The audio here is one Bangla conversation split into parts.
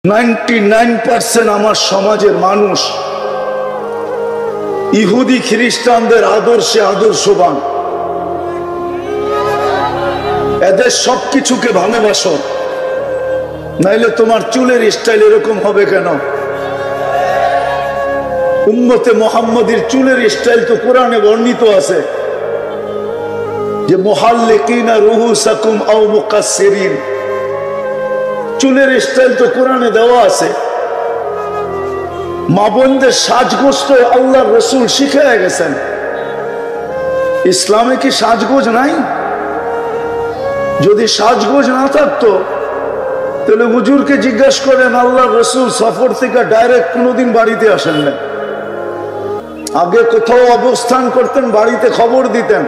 99% আমার সমাজের মানুষ ইহুদি খ্রিস্টানদের আদর্শে আদর্শবান। এদের সবকিছুকে ভালোবাসো, নাইলে তোমার চুলের স্টাইল এরকম হবে কেন? উম্মতে মুহাম্মাদীর চুলের স্টাইল তো কোরআনে বর্ণিত আছে যে মুহাল্লিকিনা রুহুসাকুম আও মুকাসসিরিন, চুলের স্টাইল তো কোরআনে দেওয়া আছে। মা বোনদের সাজগোজ তো আল্লাহর রাসূল শিখিয়ে গেছেন। ইসলামে কি সাজগোজ নাই? যদি সাজগোজ না থাকতো তাহলে হুজুরকে জিজ্ঞাসা করেন, আল্লাহর রাসূল সফর থেকে ডাইরেক্ট কোনোদিন বাড়িতে আসেন না। আগে কোথাও অবস্থান করতেন, বাড়িতে খবর দিতেন।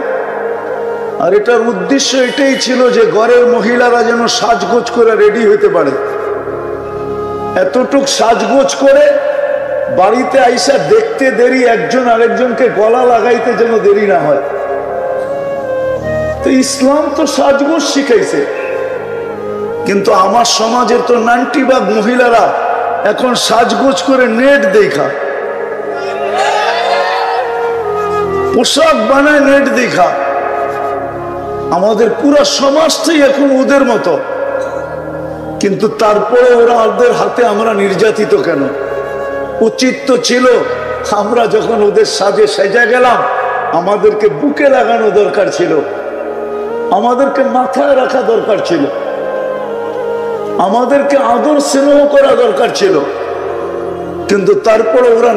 আর এটার উদ্দেশ্য এটাই ছিল যে ঘরের মহিলারা যেন সাজগোজ করে রেডি হইতে পারে। এতটুক সাজগোজ করে বাড়িতে আইসা দেখতে দেরি, একজন আরেকজনকে গলা লাগাইতে যেন দেরি না হয়। তো ইসলাম তো সাজগোজ শিখাইছে, কিন্তু আমার সমাজের তো 90% মহিলারা এখন সাজগোজ করে নেট দেখা, পোশাক বানায় নেট দেখা। আমাদের পুরো সমাজটাই এখন ওদের মতো, কিন্তু তারপরে ওরা ওদের হাতে আমরা নির্যাতিত কেন? উচিত তো ছিল আমরা যখন ওদের সাজে সেজা গেলাম, আমাদেরকে বুকে লাগানো দরকার ছিল, আমাদেরকে মাথায় রাখা দরকার ছিল, আমাদেরকে আদর স্নেহ করা দরকার ছিল। কিন্তু তারপরে ওরা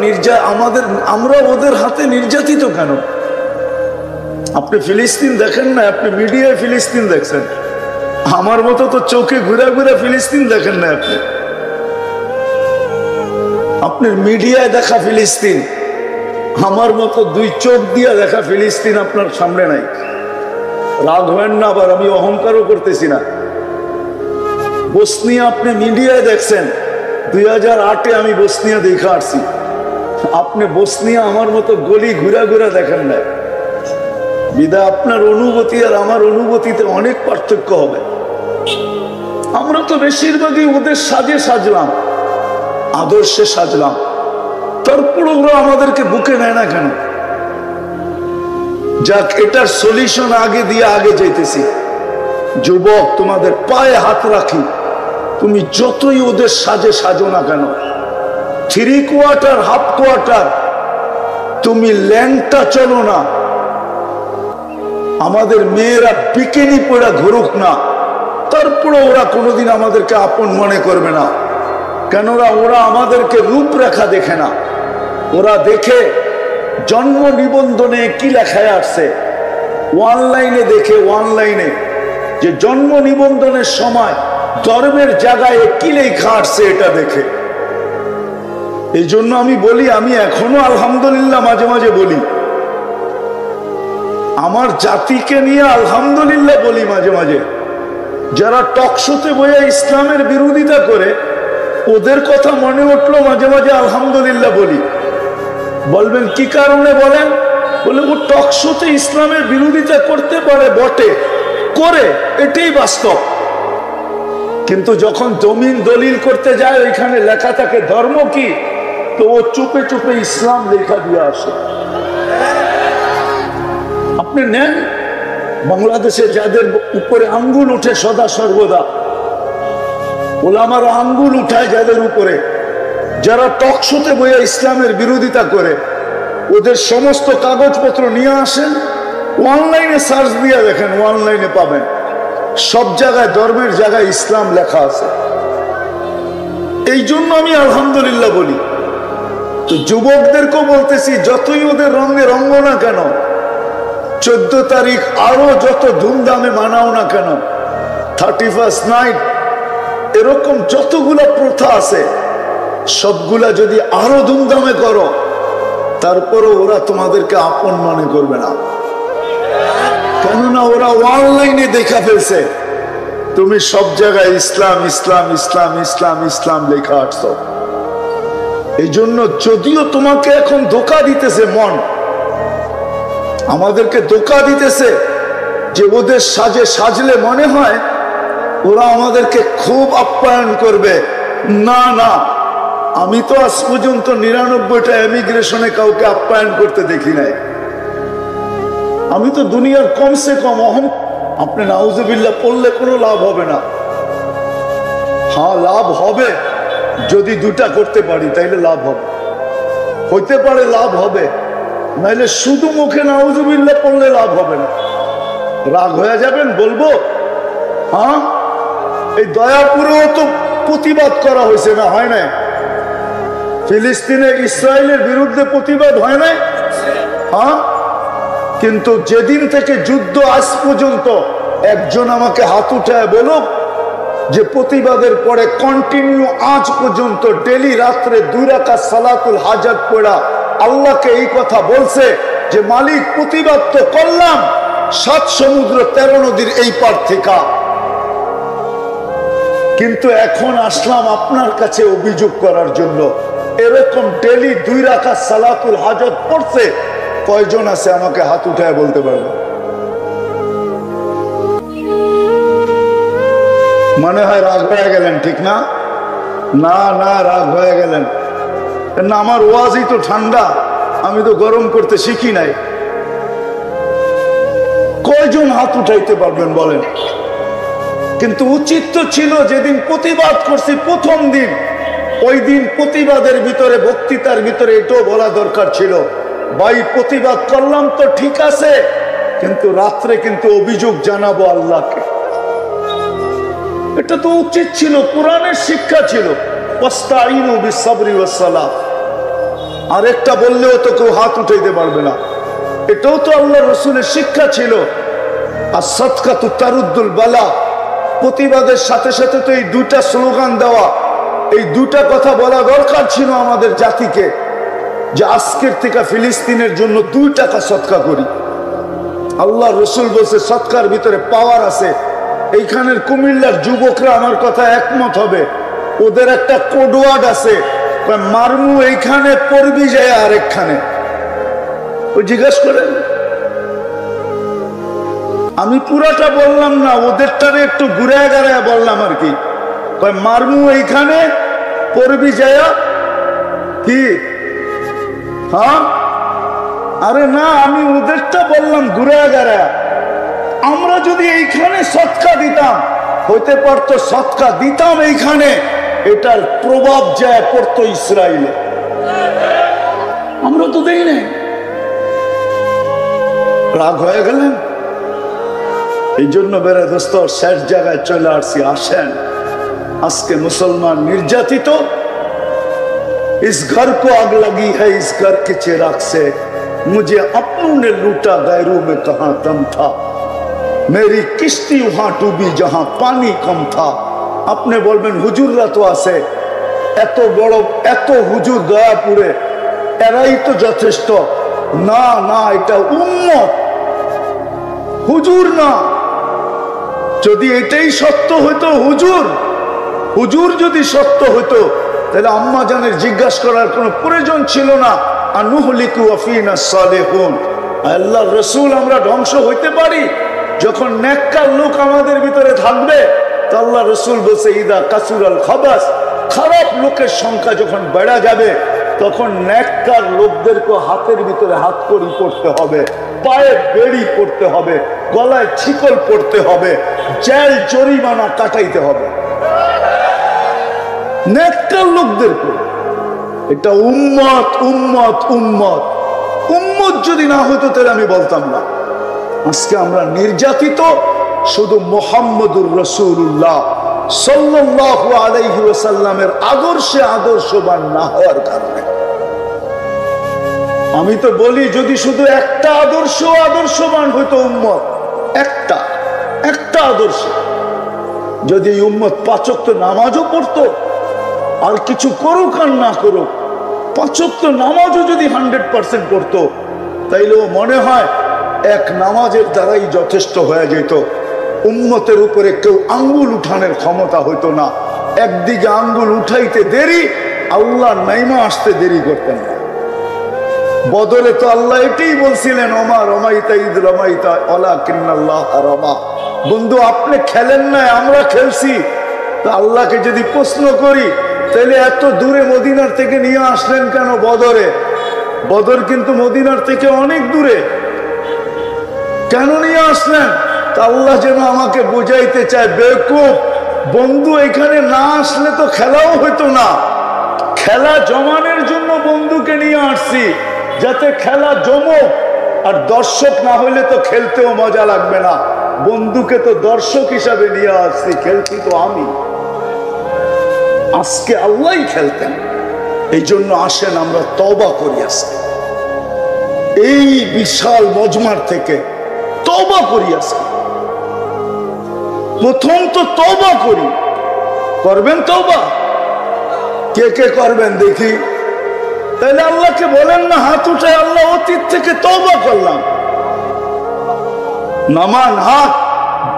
আমরা ওদের হাতে নির্যাতিত কেন? আপনি ফিলিস্তিন দেখেন না, আপনি মিডিয়ায় ফিলিস্তিন দেখছেন, আমার মতো তো চোখে ঘুরে ঘুরে ফিলিস্তিন দেখেন না। আপনার মিডিয়ায় দেখা ফিলিস্তিন, আমার মতো দুই চোখ দিয়ে দেখা ফিলিস্তিন আপনার সামনে নাই। রাগ হবেন না, আবার আমি অহংকারও করতেছি না। বসনিয়া আপনি মিডিয়ায় দেখছেন, 2008-এ আমি বসনিয়া দেখে আসছি। আপনি বসনিয়া আমার মতো গলি ঘুরা ঘুরা দেখেন না, বিদায় আপনার অনুভূতি আর আমার অনুভূতিতে অনেক পার্থক্য হবে। আমরা তো বেশিরভাগই ওদের সাজে সাজলাম, আদর্শে সাজলাম, তারপর ওরা আমাদেরকে বুকে নেয় না কেন? যাক, এটার সলিউশন আগে দিয়ে আগে যাইতেছি। যুবক, তোমাদের পায়ে হাত রাখি, তুমি যতই ওদের সাজে সাজো না কেন, 3/4 হাফ কোয়ার্টার, তুমি ল্যাংটা চলো না। আমাদের মেয়েরা বিকিনি পরে ঘুরুক না, তারপরে ওরা কোনোদিন আমাদেরকে আপন মনে করবে না। কেননা ওরা আমাদেরকে রূপরেখা দেখে না, ওরা দেখে জন্ম নিবন্ধনে কি লেখায় আসছে, অনলাইনে দেখে, অনলাইনে যে জন্ম নিবন্ধনের সময় ধর্মের জায়গায় কি লেখা আসছে এটা দেখে। এই জন্য আমি বলি, আমি এখনো আলহামদুলিল্লাহ মাঝে মাঝে বলি, আমার জাতিকে নিয়ে আলহামদুলিল্লাহ বলি মাঝে মাঝে। যারা টকশোতে বইয়া ইসলামের বিরোধিতা করে, ওদের কথা মনে উঠলো মাঝে মাঝে আলহামদুলিল্লাহ বলি। বলবেন কি কারণে বলেন? বলে ও টকশোতে ইসলামের বিরোধিতা করতে পারে, বটে করে, এটাই বাস্তব। কিন্তু যখন জমিন দলিল করতে যায়, ওইখানে লেখা থাকে ধর্ম কি, তো ও চুপে চুপে ইসলাম লেখা দিয়ে আসে। আপনি নেন, বাংলাদেশে যাদের উপরে আঙ্গুল উঠে সদা সর্বদা, ওলামারা আঙ্গুল উঠায় যাদের উপরে, যারা টকশোতে বইয়া ইসলামের বিরোধিতা করে, ওদের সমস্ত কাগজপত্র নিয়ে আসেন, অনলাইনে সার্চ দিয়ে দেখেন, অনলাইনে পাবেন, সব জায়গায় ধর্মের জায়গায় ইসলাম লেখা আছে। এই জন্য আমি আলহামদুলিল্লাহ বলি। তো যুবকদেরকেও বলতেছি, যতই ওদের রঙে রঙ্গ না কেন, 14 তারিখ আরো যত ধুমধামে মানাও না কেন, 31st নাইট, এরকম যতগুলা প্রথা আছে সবগুলা যদি আরো ধুমধামে করো, তারপরও ওরা তোমাদেরকে আপন মনে করবে না। কেননা ওরা অনলাইনে দেখা ফেলছে তুমি সব জায়গায় ইসলাম ইসলাম ইসলাম ইসলাম ইসলাম লেখা আসছো। এই জন্য যদিও তোমাকে এখন ধোঁকা দিতেছে মন, আমাদেরকে ধোঁকা দিতেছে যে ওদের সাজে সাজলে মনে হয় ওরা আমাদেরকে খুব আপ্যায়ন করবে, না না, আমি তো আজ পর্যন্ত 99টা ইমিগ্রেশনে কাউকে আপ্যায়ন করতে দেখি নাই। আমি তো দুনিয়ার কমসে কম আপনি নাউজুবিল্লাহ পড়লে কোনো লাভ হবে না। হ্যাঁ, লাভ হবে যদি দুটা করতে পারি, তাইলে লাভ হবে, হইতে পারে লাভ হবে, নাইলে শুধু মুখে নাউজুবিল্লাহ পড়লে লাভ হবে না। রাগ হয়ে যাবেন বলবো? হ্যাঁ, এই দয়াপুরেও তো প্রতিবাদ করা হয়েছে না, হয় না? ফিলিস্তিনে ইসরায়েলের বিরুদ্ধে প্রতিবাদ হয় নাই? হ্যাঁ, কিন্তু যেদিন থেকে যুদ্ধ আজ পর্যন্ত একজন আমাকে হাত উঠায় বলুক যে প্রতিবাদের পরে কন্টিনিউ আজ পর্যন্ত ডেলি রাত্রে 2 রাকাত সালাতুল হাজাত পড়া আল্লাহকে এই কথা বলছে যে মালিক প্রতিবাদ তো করলাম 7 সমুদ্র 13 নদীর এই পার থেকে, কিন্তু এখন আসলাম আপনার কাছে অভিযোগ করার জন্য। এরকম ডেলি 2 রাকাত সালাতুল হাজাত পড়ছে কয়জন আছে আমাকে হাত উঠায় বলতে পারবে? মনে হয় রাগ হয়ে গেলেন, ঠিক না? না না, রাগ হয়ে গেলেন না। আমার ওয়াজই তো ঠান্ডা, আমি তো গরম করতে শিখি নাই। কয়জন হাত উঠাইতে পারবেন বলেন? কিন্তু উচিত তো ছিল যেদিন প্রতিবাদ করছি প্রথম দিন, ওই দিন প্রতিবাদের ভিতরে বক্তৃতার ভিতরে এটাও বলা দরকার ছিল, ভাই প্রতিবাদ করলাম তো ঠিক আছে, কিন্তু রাত্রে কিন্তু অভিযোগ জানাবো আল্লাহকে। এটা তো উচিত ছিল, কোরআনের শিক্ষা ছিল। ওয়াস্তাইনু বিসসাবরি ওয়াসসালাহ। আরেকটা বললেও তো কেউ হাত উঠাইতে পারবে না। এটাও তো আল্লাহ রসুলের শিক্ষা ছিল। আর সাদকাতু তারুদ্দুল বালা, প্রতিবাদের সাথে সাথে তো এই 2টা স্লোগান দেওয়া, এই 2টা কথা বলা দরকার ছিল আমাদের জাতিকে, যে আজকের থেকে ফিলিস্তিনের জন্য 2 টাকা সদকা করি। আল্লাহ রসুল বলছে সদকার ভিতরে পাওয়ার আছে। এইখানের কুমিল্লার যুবকরা আমার কথা একমত হবে, ওদের একটা কোডওয়ার্ড আছে, মারমু এইখানে পড়বি যায় আরেকখানে। ওই জিজ্ঞেস করেন, আমি পুরাটা বললাম না, ওদেরটারে একটু ঘুরে গাড়ায় বললাম আর কি। মারমু এইখানে পড়বি যায় কি? হ্যাঁ, আরে না, আমি ওদেরটা বললাম ঘুরে গাড়ায়। আমরা যদি এইখানে সৎকা দিতাম, হইতে পারতো সৎকা দিতাম এইখানে, এটার প্রভাব যায় পড়তো ইসরায়েলে। আমরা তো দেই নাই। রাগ হয়ে গেলেন? এই জন্য বেড়ে দোস্ত শেষ জায়গায় চলে আসছি। আসেন, আজকে মুসলমান নির্যাতিত, इस घर को आग लगी है इस घर के चिराग से, मुझे अपनों ने लूटा गैरों में कहां दम था, मेरी किश्ती वहां डूबी जहां पानी कम था। আপনি বলবেন হুজুররা তো আছে, এত বড় এত হুজুর দয়াপুরে, এরাই তো যথেষ্ট। না না, এটা উম্মত, হুজুর না। যদি এটাই সত্য হইতো, হুজুর যদি সত্য হইতো, তাহলে আম্মা জানের জিজ্ঞাসা করার কোনো প্রয়োজন ছিল না। আনুহলিকু ওয়াফিনা সালেহুন, আল্লাহর রাসূল আমরা ধ্বংস হইতে পারি যখন নেককার লোক আমাদের ভিতরে থাকবে। তো আল্লাহ রাসূল বলছে ইদা কাসুরাল খাবাস, খারাপ লোকের সংখ্যা যখন বেড়ে যাবে, তখন নেককার লোকদেরকে হাতের ভিতরে হাত কড়ি পড়তে হবে, পায়ে বেড়ি পড়তে হবে, গলায় ছিকল পড়তে হবে, জেল জরিমানা কাটাইতে হবে নেককার লোকদেরকে। এটা উম্মত উম্মত উম্মত উম্মত যদি না হতো তাহলে আমি বলতাম না। আজকে আমরা নির্যাতিত শুধু মুহাম্মদুর রাসূলুল্লাহ সাল্লাল্লাহু আলাইহি ওয়াসাল্লামের আদর্শে আদর্শবান না হওয়ার কারণে। আমি তো বলি যদি শুধু একটা আদর্শবান হইতো উম্মত, একটা আদর্শ, যদি এই উম্মত 5 ওয়াক্ত নামাজও পড়তো, আর কিছু করুক আর না করুক, 5 ওয়াক্ত নামাজও যদি 100% পড়তো, তাইলেও মনে হয় এক নামাজের দ্বারাই যথেষ্ট হয়ে যেত। উম্মতের উপরে কেউ আঙ্গুল উঠানোর ক্ষমতা হইতো না। একদিকে আঙ্গুল উঠাইতে দেরি, আল্লাহ নাইমা আসতে দেরি করতেন না। বদরে তো আল্লাহ এটাই বলছিলেন, ওমা রমাইতা ঈদ রমাইতা ওয়ালাকিন্নাল্লাহ রমা। বন্ধু আপনি খেলেন না, আমরা খেলছি। তো আল্লাহকে যদি প্রশ্ন করি তাহলে এত দূরে মদিনার থেকে নিয়ে আসলেন কেন বদরে? বদর কিন্তু মদিনার থেকে অনেক দূরে, কেন নিয়ে আসলেন? তা আল্লাহ যেন আমাকে বুঝাইতে চায়, বেকুব বন্ধু এখানে না আসলে তো খেলাও হইতো না, খেলা জমানের জন্য বন্ধুকে নিয়ে আসছি, যাতে খেলা জমুক। আর দর্শক না হইলে তো খেলতেও মজা লাগবে না, বন্ধুকে তো দর্শক হিসাবে নিয়ে আসছি, খেলছি তো আমি। আজকে আল্লাহই খেলতেন। এই জন্য আসেন আমরা তওবা করি, আজকে এই বিশাল মজমার থেকে তওবা করি। আজকে প্রথম তো তওবা করি। করবেন তওবা? কে কে করবেন দেখি? তাহলে আল্লাহকে বলেন না হাত উঠে, আল্লাহ অতীত থেকে তওবা করলাম। নামান হাত।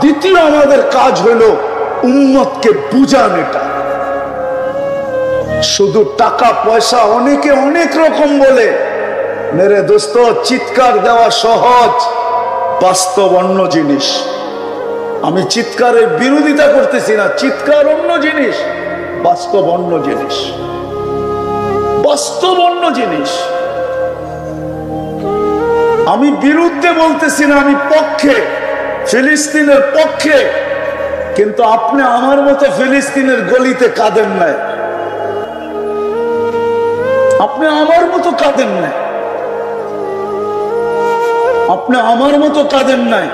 দ্বিতীয় আমাদের কাজ হলো উম্মতকে বুঝান। এটা শুধু টাকা পয়সা অনেকে অনেক রকম বলে, মেরে দোস্ত চিৎকার দেওয়া সহজ, বাস্তব অন্য জিনিস। আমি চিৎকারের বিরোধিতা করতেছি না, চিৎকার অন্য জিনিস, বাস্তব অন্য জিনিস, বাস্তব অন্য জিনিস। আমি বিরুদ্ধে বলতেছি না, আমি পক্ষে, ফিলিস্তিনের পক্ষে। কিন্তু আপনি আমার মতো ফিলিস্তিনের গলিতে কাঁদেন নাই, আপনি আমার মতো কাঁদেন নাই, আপনি আমার মতো কাঁদেন নাই।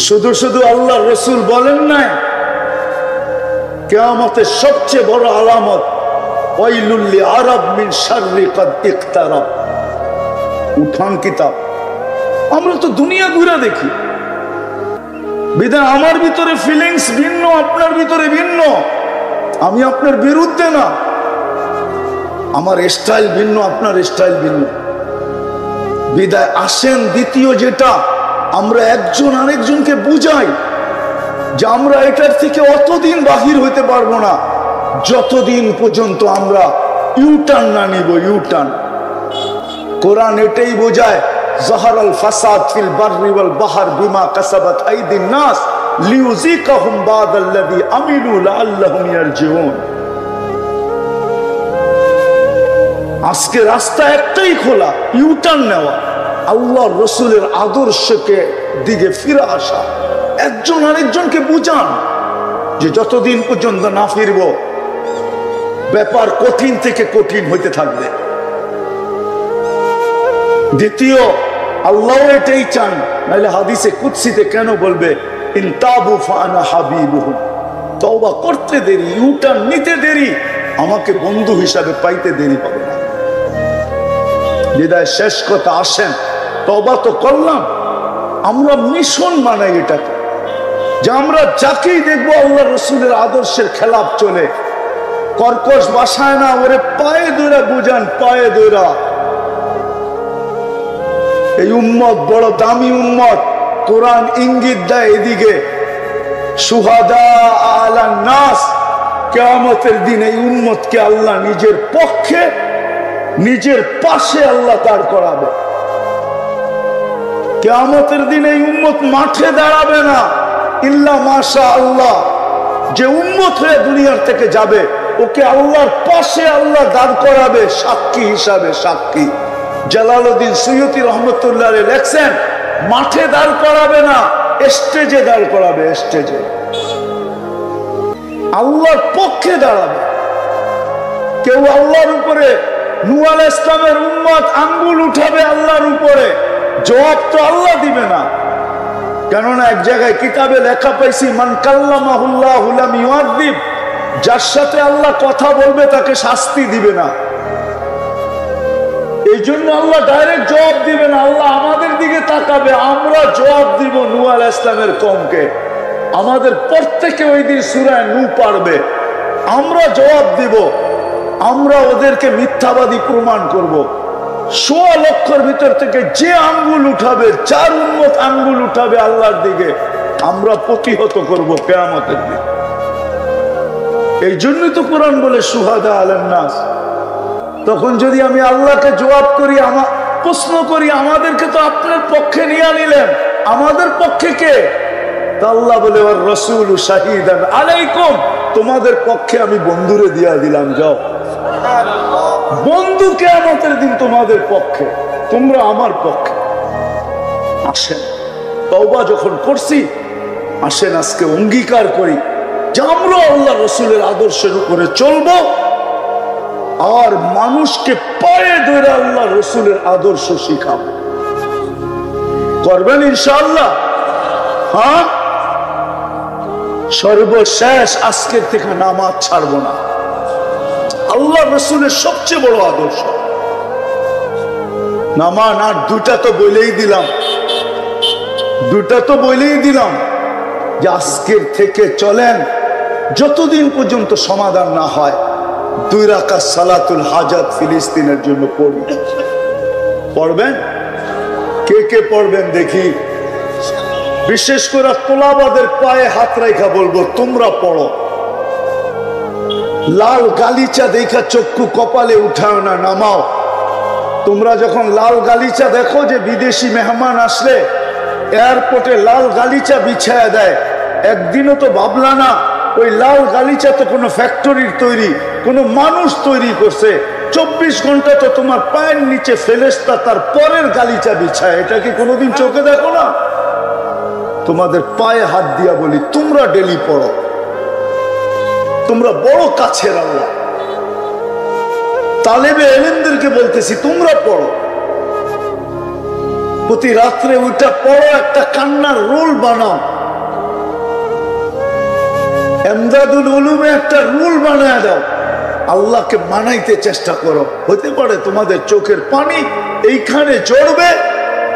শুধু শুধু আল্লাহ রসুল বলেন নাই কিয়ামতের সবচেয়ে বড় আলামত ওয়াইলুল লিআরাব মিন শাররি কাদ ইকতারাব। উঠান কিতাব। আমরা তো দুনিয়া ঘুরে দেখি, বিধায় আমার ভিতরে ফিলিংস ভিন্ন, আপনার ভিতরে ভিন্ন। আমি আপনার বিরুদ্ধে না, আমার স্টাইল ভিন্ন, আপনার স্টাইল ভিন্ন। বিদায় আসেন দ্বিতীয় যেটা, আমরা একজন আরেকজনকে বুঝাই যে আমরা এটার থেকে অতদিন বাহির হইতে পারবো না যতদিন পর্যন্ত আমরা ইউটার্ন না নিব। ইউটার্ন কোরআন এটাই বোঝায়, যাহারাল ফাসাদ ফিল বাররি ওয়াল বাহর বিমা কাসাবাত আইদিন নাস লিউযিকাহুম বাদাল্লাযী আমিলু লাআল্লাহুম ইয়ারজিউন। আজকে রাস্তা একটাই খোলা, ইউটার্ন নেওয়া, আল্লাহর রসুলের আদর্শকে দিকে ফিরে আসা। একজন আরেকজনকে বুঝান যে যতদিন পর্যন্ত না ফিরব ব্যাপার কঠিন থেকে কঠিন হইতে থাকবে। দ্বিতীয়, আল্লাহ এটাই চান, নাহলে হাদিসে কুদসিতে কেন বলবে ইনতাবু ফাআনা হাবিবুহুম। তওবা করতে দেরি, ইউটার্ন নিতে দেরি, আমাকে বন্ধু হিসাবে পাইতে দেরি হবে না। বিদায় শেষ কথা, আসেন তওবা তো করলাম, আমরা মিশন বানাই এটাকে, যে আমরা যাকেই দেখবো আল্লাহ রসুলের আদর্শের খেলাফ চলে, কর্কশ বাসায় না, ওরে পায়ে ধরে বুঝান, পায়ে ধরা। এই উম্মত বড় দামি উম্মত, কোরআন ইঙ্গিত দেয় এদিকে, শুহাদা আলান নাস। কিয়ামতের দিন এই উম্মতকে আল্লাহ নিজের পক্ষে, নিজের পাশে আল্লাহ দাঁড় করাবে। কিয়ামতের দিন এই উম্মত মাঠে দাঁড়াবে না, ইল্লা মাশা আল্লাহ। যে উম্মত হয়ে দুনিয়ার থেকে যাবে, ওকে আল্লাহর পাশে আল্লাহ দাঁড় করাবে সাক্ষী হিসাবে। সাক্ষী জালালউদ্দিন সুয়ুতী রহমতুল্লাহ আলাইহি লেখছেন, মাঠে দাঁড় করাবে না, স্টেজে দাঁড় করাবে। স্টেজে আল্লাহর পক্ষে দাঁড়াবে। কেউ আল্লাহর উপরে, নূহ আলাইহিস সালামের উম্মত আঙ্গুল উঠাবে আল্লাহর উপরে, জবাব তো আল্লাহ দিবে না। কেননা এক জায়গায় কিতাবে লেখা পাইছি, মান কাল্লামাহুল্লাহু লাম ইউআযিব, যার সাথে আল্লাহ কথা বলবে তাকে শাস্তি দিবে না। এই জন্য আল্লাহ ডাইরেক্ট জবাব দিবে না, আল্লাহ আমাদের দিকে তাকাবে, আমরা জবাব দিব নূহ আলাইহিস সালামের কওমকে। আমাদের প্রত্যেকে ওই দিন সূরা নূহ পারবে, আমরা জবাব দিব, আমরা ওদেরকে মিথ্যাবাদী প্রমাণ করব। ১৬ লক্ষের ভিতর থেকে যে আঙ্গুল উঠাবে, ৪ উম্মত আঙ্গুল উঠাবে আল্লাহর দিকে, আমরা প্রতিহত করব কিয়ামতের দিন। এই জন্যই তো কোরআন বলে শুহাদা আলান নাস। তখন যদি আমি আল্লাহকে জবাব করি, প্রশ্ন করি, আমাদেরকে তো আপনার পক্ষে নিয়ে নিলেন, আমাদের পক্ষে কে? তা আল্লাহ বলে ওয়ার রাসূলু শাহীদান আলাইকুম, তোমাদের পক্ষে আমি বন্ধুরে দিয়া দিলাম, যাও। বন্ধু কিয়ামতের দিন তোমাদের পক্ষে, তোমরা আমার পক্ষে। আসেন, তওবা যখন করছি, আসেন আজকে অঙ্গীকার করি যে আমরা আল্লাহ রসুলের আদর্শের উপরে চলবো, আর মানুষকে পায়ে ধরে আল্লাহ রসুলের আদর্শ শিখাবো। করবেন ইনশাআল্লাহ? হ্যাঁ, সর্বশেষ আজকের থেকে নামাজ ছাড়বো না। আল্লাহ রসুলের সবচেয়ে বড় আদর্শ নামাজ। আর দুটা তো বলেই দিলাম যে আজকের থেকে চলেন, যতদিন পর্যন্ত সমাধান না হয় 2 রাকাত সালাতুল হাজাত ফিলিস্তিনের জন্য পড়বেন। পড়বেন? কে কে পড়বেন দেখি? বিশেষ করে তোলাবাদের পায়ে হাত রাখা বলবো, তোমরা পড়ো। লাল গালিচা দেখা চক্ষু কপালে উঠাও না, নামাও। তোমরা যখন লাল গালিচা দেখো যে বিদেশি মেহমান আসলে এয়ারপোর্টে লাল গালিচা বিছায়া দেয়, একদিনও তো ভাবলা না ওই লাল গালিচা তো কোনো ফ্যাক্টরির তৈরি, কোনো মানুষ তৈরি করছে। 24 ঘন্টা তো তোমার পায়ের নিচে ফেরেশতা তার পরের গালিচা বিছায়, এটা কি কোনোদিন চোখে দেখো না? তোমাদের পায়ে হাত দিয়া বলি, তোমরা ডেলি পড়ো। তোমরা বড় কাছের আল্লাহ। তালেবে ইলমদেরকে বলতেছি, তোমরা পড়ো, প্রতি রাত্রে ওইটা পড়ো, একটা কান্নার রোল বানাও। এমদাদুল উলুমে একটা রুল বানায় দাও, আল্লাহকে মানাইতে চেষ্টা করো। হতে পারে তোমাদের চোখের পানি এইখানে চড়বে,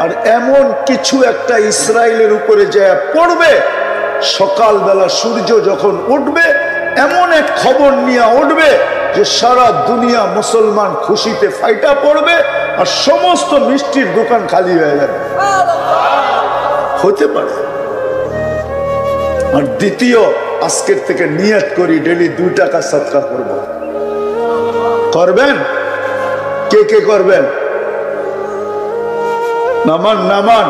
আর এমন কিছু একটা ইসরায়েলের উপরে যায় পড়বে, সকালবেলা সূর্য যখন উঠবে এমন এক খবর নিয়ে উঠবে যে সারা দুনিয়া মুসলমান খুশিতে ফাইটা পড়বে, আর সমস্ত মিষ্টির দোকান খালি হয়ে যাবে। হতে পারে। আর দ্বিতীয়, আজকের থেকে নিয়ত করি ডেলি 2 টাকা সাদকা করব। করবেন? কে কে করবেন? নামান।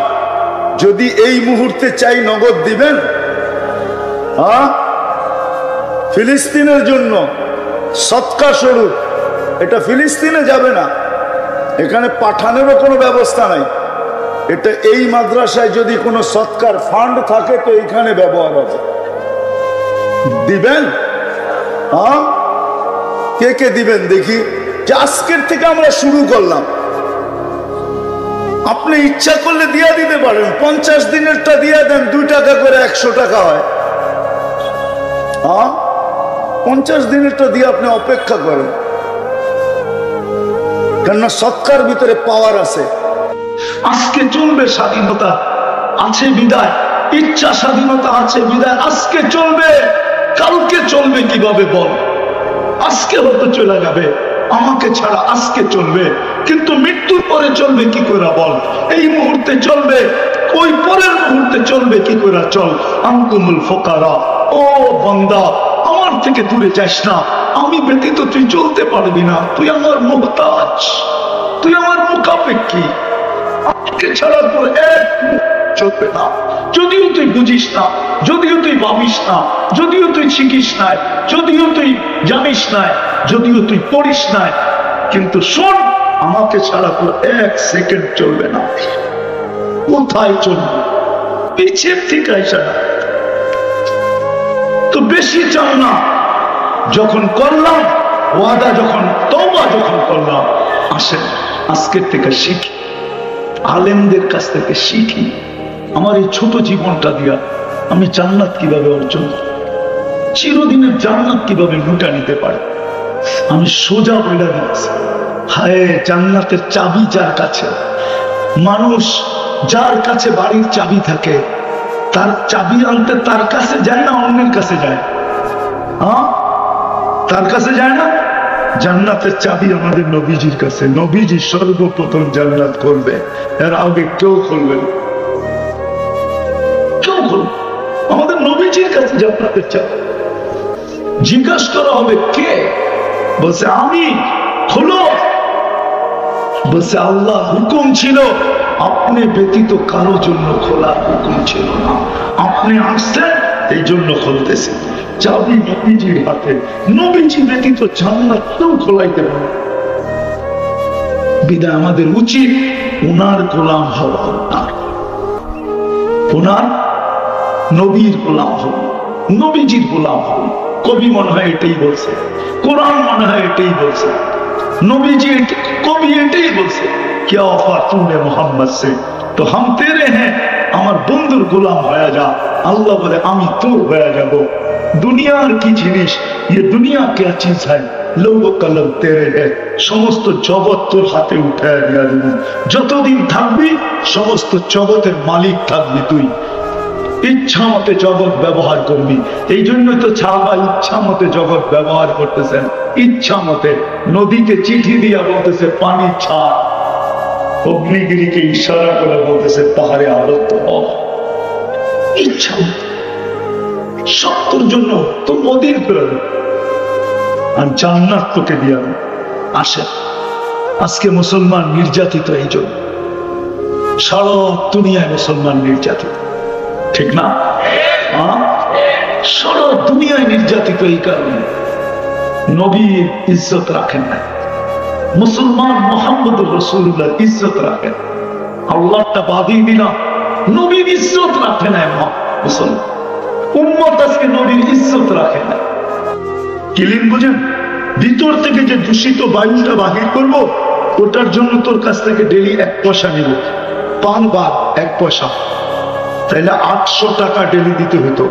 যদি এই মুহূর্তে চাই নগদ দিবেন। হ্যাঁ, ফিলিস্তিনের জন্য সদকা স্বরূপ। এটা ফিলিস্তিনে যাবে না, এখানে পাঠানোরও কোনো ব্যবস্থা নাই। এটা এই মাদ্রাসায় যদি কোনো সদকার ফান্ড থাকে তো এইখানে ব্যবহার হবে। দিবেন? হ্যাঁ, কে কে দিবেন দেখি? যে আজকের থেকে আমরা শুরু করলাম। আপনি ইচ্ছা করলে দিয়া দিতে পারেন, 50 দিনেরটা দিয়া দেন, 2 টাকা করে 100 টাকা হয়। হ্যাঁ, 50 দিনেরটা দিয়ে আপনি অপেক্ষা করেন, কেননা সৎকার ভিতরে পাওয়ার আছে। আজকে চলবে স্বাধীনতা আছে বিদায়, ইচ্ছা স্বাধীনতা আছে বিদায়। আজকে চলবে, কালকে চলবে কিভাবে বল? আজকে হয়তো চলে যাবে, আমাকে ছাড়া আজকে চলবে, কিন্তু মৃত্যুর পরে চলবে কি করে বল? এই মুহূর্তে চলবে, ওই পরের মুহূর্তে চলবে কি করে? চল। আনতুমুল ফুকারা, ও বান্দা আমার থেকে দূরে যাস না, আমি ব্যতীত তুই চলতে পারবি না, তুই আমার মুহতাজ, তুই আমার মুখাপেক্ষী, আমাকে ছাড়া তোর এক চলবে না। যদিও তুই বুঝিস না, যদিও তুই ভাবিস না, যদিও তুই শিখিস নাই, যদিও তুই জানিস নাই, যদিও তুই পড়িস নাই, কিন্তু শোন, আমাকে ছাড়া তোর 1 সেকেন্ড চলবে না। কোথায় চলবে? পিছের থেকে আসা না তো বেশি চাও না। যখন করলাম ওয়াদা, যখন তওবা যখন করলাম, আসেন আজকের থেকে শিখি, আলেমদের কাছ থেকে শিখি। আমার এই ছোট জীবনটা দিয়া আমি জান্নাত কিভাবে অর্জন করি, চিরদিনের জান্নাত কিভাবে লুটা নিতে পারে, আমি সোজা বলে দিচ্ছি। হায়, জান্নাতের চাবি যার কাছে। মানুষ যার কাছে বাড়ির চাবি থাকে, তার চাবি আনতে তার কাছে যায় না, অন্যের কাছে যায়। হ্যাঁ, তার কাছে যায় না। জান্নাতের চাবি আমাদের নবীজির কাছে। নবীজি সর্বপ্রথম জান্নাত করবে, এর আগে কেউ খুলবে না, কেউ খুলবে। আমাদের নবীজির কাছে জান্নাতের চাবি। জিজ্ঞাসা করা হবে কে? বলছে আমি। খোলো। বলছে আল্লাহ হুকুম ছিল, আপনি ব্যতীত কারো জন্য খোলার হুকুম ছিল না, আপনি আসছেন এই জন্য খুলতেছি। চাবি নবীজির হাতে। নবীজি ব্যতীত জান্নাত কেউ খোলাইতে পারে। বিদায় আমাদের উচিত ওনার গোলাম হওয়া, ওনার নবীর গোলাম হওয়া, নবীজির গোলাম হওয়া। কবি মনে হয় এটাই বলছে, কোরআন মনে হয় এটাই বলছে, নবীজি কবি এটাই বলছে, क्या ऑफर तूने मोहम्मद से तो हम तेरे हैं, আমার বন্ধুর গোলাম হয়ে যা। আল্লাহ বলে আমি তোর হয়ে যাব। দুনিয়ার কি জিনিস, ये दुनिया क्या चीज है, लोगों कलम तेरे है, সমস্ত জগৎ তোর হাতে উঠায় দিয়া দিব। যতদিন থাকবি সমস্ত জগতের মালিক থাকবি তুই, ইচ্ছা মতে জগৎ ব্যবহার করবি। এই জন্য তো ছাড়া ইচ্ছা মতে জগৎ ব্যবহার করতেছেন, ইচ্ছা মতে। নদীকে চিঠি দিয়া বলতেছে পানি ছাড়, অগ্নিগিরিকে ইশারা করে বলতেছে পাহাড়ে আবদ্ধ হ। ইচ্ছা সত্যর জন্য তো নদীর প্রয়োজন, আর জান্নাত তোকে দিয়া আসে। আজকে মুসলমান নির্যাতিত এই জন্য, সারা দুনিয়ায় মুসলমান নির্যাতিত, ঠিক না? সারা দুনিয়ায় নির্যাতিত এই কারণে নবীর ইজ্জত রাখেন না, মুসলমান মুহাম্মদুর রাসূলুল্লাহর ইজ্জত রাখেন। আল্লাহটা বাদই দিলাম, নবীর ইজ্জত রাখে না মুসলমান উম্মত, আজকে নবীর ইজ্জত রাখে না। কিলিন বুঝেন? ভিতর থেকে যে দূষিত বায়ুটা বাহির করব, ওটার জন্য তোর কাছ থেকে ডেলি 1 পয়সা নিব, 5 বার 1 পয়সা, তাইলে 800 টাকা ডেলি দিতে হতো।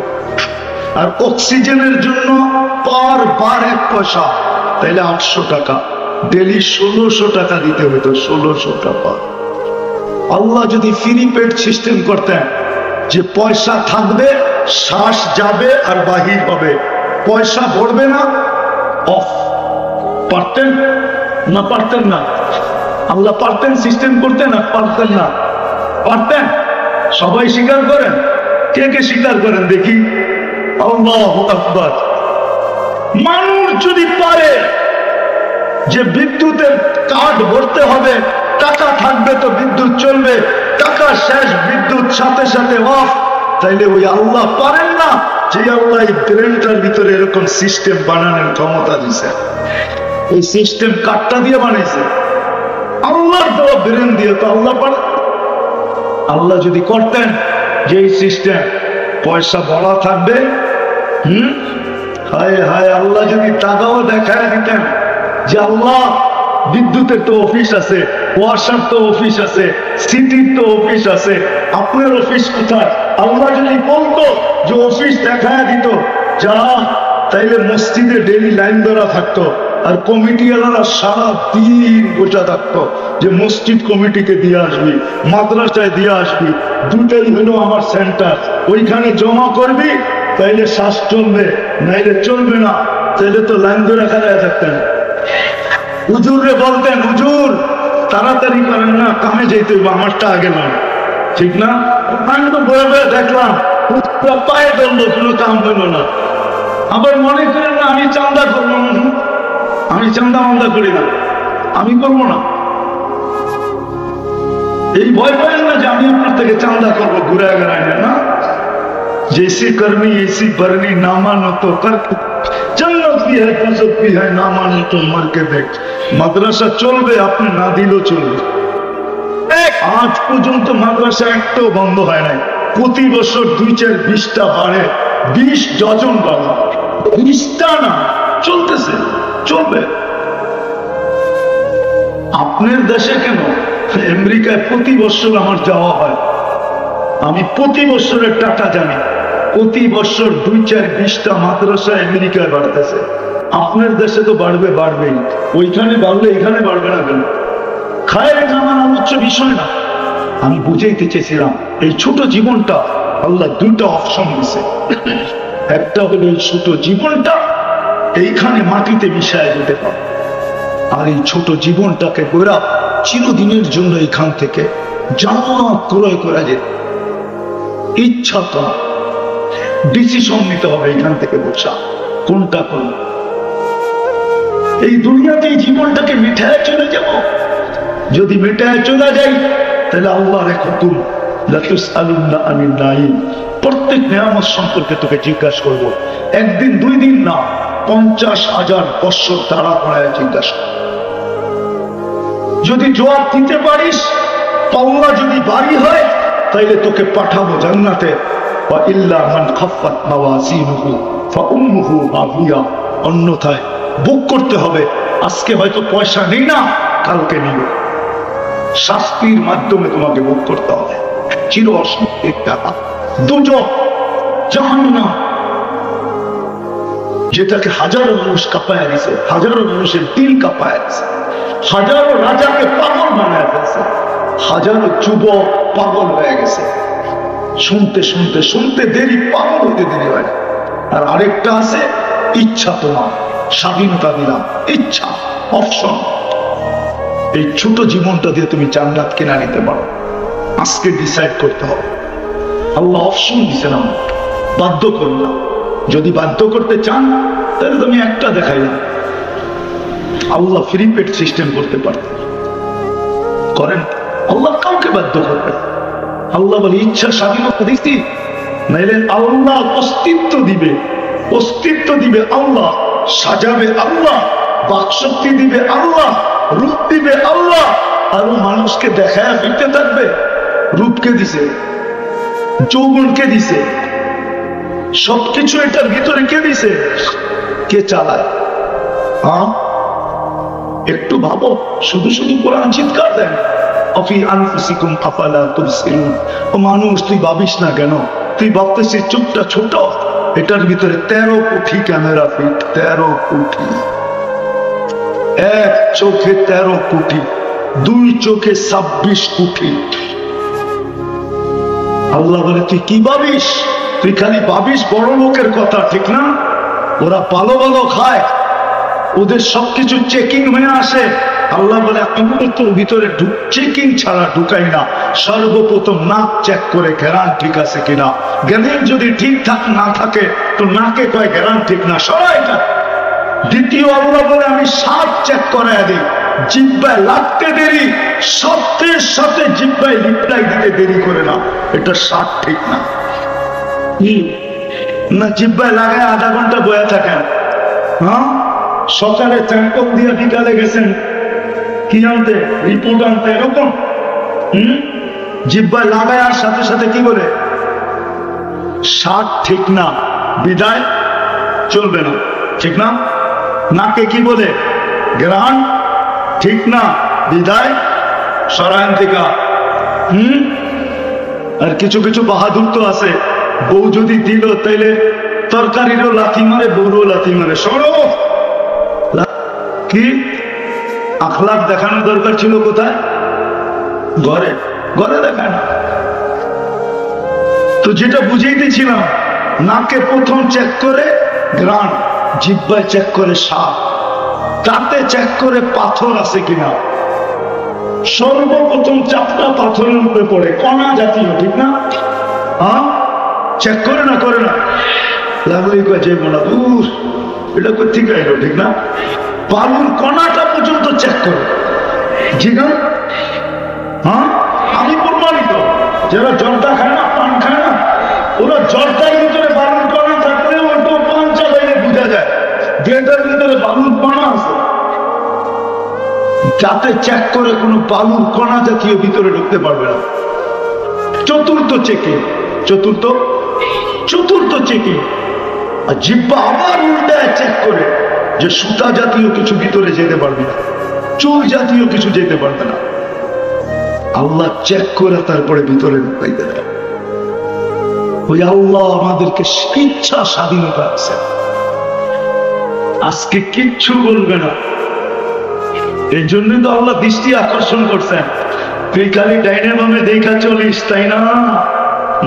আর অক্সিজেনের জন্য পার বার 1 পয়সা, তাইলে 800 টাকা, ডেলি 1600 টাকা দিতে হতো, 1600 টাকা। আল্লাহ যদি ফ্রি পেড সিস্টেম করতেন, যে পয়সা থাকবে, শ্বাস যাবে আর বাহির হবে, পয়সা ভরবে না, অফ, পারতেন না? পারতেন না? আল্লাহ পারতেন সিস্টেম করতে? না পারতেন না? পারতেন। সবাই স্বীকার করেন, কে কে স্বীকার করেন দেখি? আল্লাহু আকবার। মানুষ যদি পারে যে বিদ্যুতের কার্ড ভরতে হবে, টাকা থাকবে তো বিদ্যুৎ চলবে, টাকা শেষ বিদ্যুৎ সাথে সাথে অফ, তাইলে ওই আল্লাহ পারেন না? যে আল্লাহ এই ব্রেনটার ভিতরে এরকম সিস্টেম বানানোর ক্ষমতা দিছে, এই সিস্টেম কাঠটা দিয়ে বানাইছে, আল্লাহর দেওয়া ব্রেন দিয়ে, তো আল্লাহ পারে? আল্লাহ যদি করতেন যে এই সিস্টেম পয়সা ভরা থাকবে, হায় হায়, আল্লাহ যদি টাকাও দেখায় দিতেন যে আল্লাহ বিদ্যুতের তো অফিস আছে, ওয়াসার তো অফিস আছে, সিটির তো অফিস আছে, আপনার অফিস কোথায়? আল্লাহ যদি বলতো যে অফিস দেখায় দিত, যা, তাইলে মসজিদে ডেলি লাইন ধরা থাকতো, আর কমিটিওয়ালারা সারা দিন বোঝা থাকতো যে মসজিদ কমিটিকে দিয়ে আসবি, মাদ্রাসায় দিয়ে আসবি, দুটাই হলো আমার সেন্টার, ওইখানে জমা করবি, তাইলে শ্বাস চলবে, নাইলে চলবে না। তাইলে তো লাইন ধরে খাড়ায় থাকতেন। হুজুরে বলতেন, হুজুর তাড়াতাড়ি করেন না, কামে যেতে হইব, আমারটা আগে নয়, ঠিক না? আমি তো বয়ে বয়ে দেখলাম, পায়ে ধরলো, কোনো কাম হইল না। আবার মনে করেন না আমি চান্দা করবো, আমি চান্দা মান্দা করি না, আমি করবো না, এই ভয় পায় না যে আমি আপনার থেকে চান্দা করবো, ঘুরে বেড়ায় না। जैसी करनी ऐसी भरनी, ना मानो तो कर, जन्नत भी है फजत भी है, ना मानो तो मर के देख। মাদ্রাসা চলবে, আপনি না দিলেও চলবে। আজ পর্যন্ত মাদ্রাসা একটাও বন্ধ হয় নাই, প্রতি বছর 2-4-20টা বাড়ে, 20 ডজন বাড়ে, 20টা না, চলতেছে, চলবে। আপনার দেশে কেন? আমেরিকায় প্রতি বছর আমার যাওয়া হয়, আমি প্রতি বছরের টাকা জানি, প্রতি বছর 2-4-20টা মাদ্রাসা আমেরিকায় বাড়তেছে। আপনার দেশে তো বাড়বে, বাড়বেই, ওইখানে বাড়লে এখানে বাড়বে না কেন? খায়ের জামান আলোচ্য বিষয় না, আমি বুঝাইতে চেয়েছিলাম এই ছোট জীবনটা আল্লাহ 2টা অপশন দিছে। একটা হলো এই ছোট জীবনটা এইখানে মাটিতে মিশায় যেতে পারে, আর এই ছোট জীবনটাকে গোরা চিরদিনের জন্য এখান থেকে জান্নাত ক্রয় করা যেত। ইচ্ছা তো ডিসিশন নিতে হবে এখান থেকে বসা, কোনটা করব। এই দুনিয়াতে এই জীবনটাকে মিঠায় চলে যাব, যদি মিঠায় চলে যাই তাহলে আল্লাহর হুকুম, লাতুসআলুন্না আনিন নাঈম, প্রত্যেক নিয়ামত সম্পর্কে তোকে জিজ্ঞাসা করব। একদিন দুই দিন না, 50,000 বছর তারা পড়ায় জিজ্ঞাসা। যদি জবাব দিতে পারিস, পাওনা যদি বাড়ি হয়, তাইলে তোকে পাঠাবো জান্নাতে। ওয়া ইল্লা মান খাফফাত মাওয়াজিনুহু ফাউম্মুহু হাবিয়া, অন্যথায় বুক করতে হবে। আজকে হয়তো পয়সা নেই না, কালকে নিব। শাস্তির মাধ্যমে তোমাকে বুক করতে হবে। চির অশান্তির টাকা, দুজক, জাহান্নাম, যেটাকে হাজারো মানুষ কাঁপায় দিছে, হাজারো মানুষের দিল কাঁপায় দিছে, হাজারো রাজাকে পাগল বানায় ফেলছে, হাজারো যুবক পাগল হয়ে গেছে। শুনতে শুনতে শুনতে দেরি, পাগল হইতে দেরি হয় না। আর আরেকটা আছে ইচ্ছা, তোমার স্বাধীনতা দিলাম, ইচ্ছা, অপশন। এই ছোট জীবনটা দিয়ে তুমি জান্নাত কিনা নিতে পারো। আজকে ডিসাইড করতে হবে। আল্লাহ অপশন দিছে না, বাধ্য করলাম। যদি বাধ্য করতে চান তাহলে তুমি একটা দেখাইলাম। আল্লাহ ফ্রি পেড সিস্টেম করতে পারতেন, করেন। আল্লাহ কাউকে বাধ্য করবেন। আল্লাহ বলে ইচ্ছা স্বাধীনতা দিচ্ছি, নাইলে আল্লাহ অস্তিত্ব দিবে, অস্তিত্ব দিবে আল্লাহ, সাজাবে আল্লাহ, বাকশক্তি দিবে আল্লাহ, রূপ দিবে আল্লাহ, আরো মানুষকে দেখায় ফিরতে থাকবে। রূপকে দিছে, যৌবনকে দিছে, সবকিছু এটার ভিতরে কে দিছে? কে চালায়? একটু ভাবো। শুধু শুধু কোরআন চিৎকার দেন, অফি আনফুসিকুম আফালা তুবসিরুন। ও মানুষ, তুই ভাবিস না কেন? তুই ভাবতেছিস চুপটা ছোট, এটার ভিতরে 13 কোটি ক্যামেরা ফিট, 13 কোটি। এক চোখে 13 কোটি, দুই চোখে 26 কোটি। আল্লাহ বলে তুই কি ভাবিস? তুই খালি ভাবিস বড় লোকের কথা, ঠিক না? ওরা ভালো ভালো খায়, ওদের সবকিছু চেকিং হয়ে আসে। আল্লাহ বলে আমি তোর ভিতরে চেকিং ছাড়া ঢুকাই না। সর্বপ্রথম নাক চেক করে ঘেরান ঠিক আছে কিনা। ঘেরান যদি ঠিকঠাক না থাকে তো নাকে কয় ঘেরান ঠিক না, সরাই না। দ্বিতীয় আল্লাহ বলে আমি স্বাদ চেক করাই দিই। জিহ্বায় লাগতে দেরি, সাথে সাথে জিহ্বায় রিপ্লাই দিতে দেরি করে না, এটা স্বাদ ঠিক না। না জিহ্বায় লাগায় আধা ঘন্টা বয়ে থাকেন, হ্যাঁ সকালে চ্যাম্পল দিয়ে বিকালে গেছেন কি আনতে, রিপোর্ট আনতে, এরকম। জিহ্বায় লাগায় আর সাথে সাথে কি বলে? স্বাদ ঠিক না, বিদায় চলবে না, ঠিক না? নাকে কি বলে? ঘ্রাণ ঠিক না, বিদায় সরায়ন থেকে। আর কিছু কিছু বাহাদুর তো আছে, বউ যদি দিল তাইলে তরকারিরও লাথি মারে, বউরও লাথি মারে। সরো কি আখলাক দেখানো দরকার ছিল কোথায়? ঘরে, ঘরে দেখায় না। তো যেটা বুঝাইতেছিলাম, নাকে প্রথম চেক করে ঘ্রাণ, জিহ্বায় চেক করে স্বাদ, তাতে চেক করে পাথর আছে কিনা। সর্বপ্রথম চাপটা পাথরের উপরে পড়ে, কণা জাতীয়, ঠিক না? হ্যাঁ চেক করে না, করে না লাগলেই যে মনে এটা ঠিক আইলো, ঠিক না? বালুর কণাটা পর্যন্ত চেক করে, ঠিক না? হ্যাঁ আমি প্রমাণিত, যারা জর্দা খায় না, পান খায় না, ওরা জর্দার ভিতরে বালুর কণা থাকলে ওটা পান চালাইলে বোঝা যায় যেটার ভিতরে বালুর কণা আছে। যাতে চেক করে কোনো বালুর কণা জাতীয় ভিতরে ঢুকতে পারবে না। চতুর্থ চেকিং, চতুর্থ চেকিং। আর জিহ্বা আবার উল্টায় চেক করে যে সুতা জাতীয় কিছু ভিতরে যেতে পারবে না, চুল জাতীয় কিছু যেতে পারবে না। আল্লাহ চেক করে তারপরে ভিতরে ঢুকাইতে দেয়। ওই আল্লাহ আমাদেরকে ইচ্ছা স্বাধীনতা আছে। আজকে কিচ্ছু বলবে না। এই জন্য তো আল্লাহ দৃষ্টি আকর্ষণ করছেন, তুই খালি ডাইনে বামে দেখা চলিস, তাই না?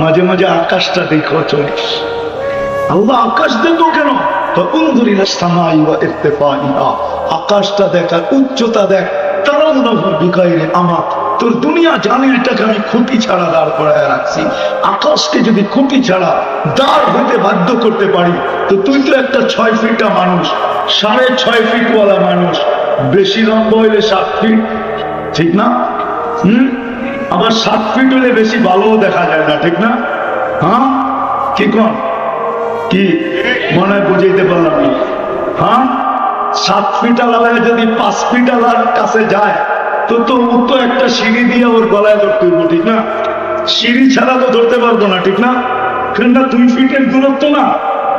মাঝে মাঝে আকাশটা দেখো চলিস। আল্লাহ আকাশ দেখো কেন? আকাশটা দেখার উচ্চতা দেখ, আমার তোর দুনিয়া জানে এটাকে আমি খুঁটি ছাড়া দাঁড় করায় রাখছি। আকাশকে যদি খুঁটি ছাড়া দাঁড় হইতে বাধ্য করতে পারি, তো তুই তো একটা 6 ফিটা মানুষ, 6.5 ফিট ওয়ালা মানুষ, বেশি লম্বা হইলে 7 ফিট, ঠিক না? আবার 7 ফিট হলে বেশি ভালো দেখা যায় না, ঠিক না? হ্যাঁ কি কোন কি মনে হয় বুঝাইতে পারলাম না? হ্যাঁ 7 ফিট আলাদা যদি 5 ফিট আলার কাছে যায় তো ও তো একটা সিঁড়ি দিয়ে ওর গলায় ধরতে হইব, ঠিক না? সিঁড়ি ছাড়া তো ধরতে পারবো না, ঠিক না? কেননা 2 ফিটের দূরত্ব না,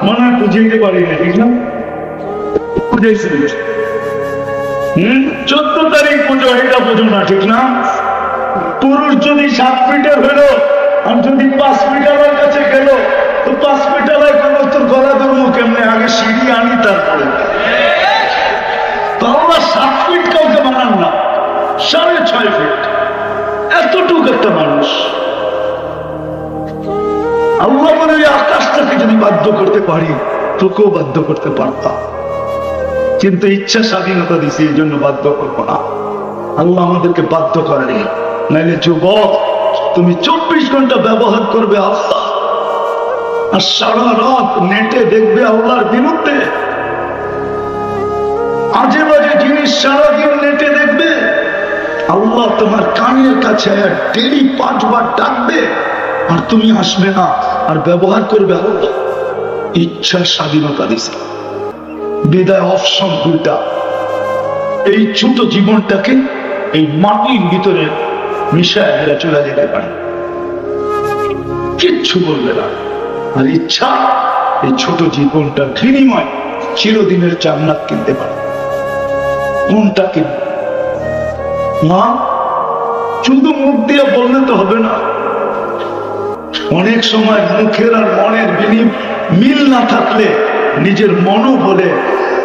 মনে হয় বুঝাইতে পারি না, ঠিক না? বুঝাইছি 14 তারিখ পুজো, এটা বুঝো না, ঠিক না? পুরুষ যদি 7 ফিটের হইল আর যদি 5 ফিট আলার কাছে গেল তো 5 ফিট আলায় কোনো তোর গলা ধরবো কেমনে? আগে সিঁড়ি আনি তারপরে। তাহলে 7 ফিট কাউকে বানান না, 6.5 ফিট, এতটুকু একটা মানুষ। আল্লাহ বলে আকাশটাকে যদি বাধ্য করতে পারি তোকেও বাধ্য করতে পারতাম, কিন্তু ইচ্ছা স্বাধীনতা দিছি, এই জন্য বাধ্য করবো না। আল্লাহ আমাদেরকে বাধ্য করেনি। নাইলে যুবক তুমি 24 ঘন্টা ব্যবহার করবে আল্লাহ, আর সারা রাত নেটে দেখবে আল্লাহর বিরুদ্ধে, আজে বাজে জিনিস সারাদিন নেটে দেখবে। আল্লাহ তোমার কানের কাছে ডেলি 5 বার ডাকবে আর তুমি আসবে না, আর ব্যবহার করবে আল্লাহ। ইচ্ছার স্বাধীনতা দিছে, বিদায় অপশন 2টা। এই ছোট জীবনটাকে এই মাটির ভিতরে মিশায় হেরা চলে যেতে পারে, কিচ্ছু বলবে না। আর ইচ্ছা এই ছোট জীবনটার বিনিময় চিরদিনের জান্নাত কিনতে পারে। কোনটা কিনবে? মা শুধু মুখ দিয়ে বললে তো হবে না, অনেক সময় মুখের আর মনের মিল না থাকলে নিজের মনও বলে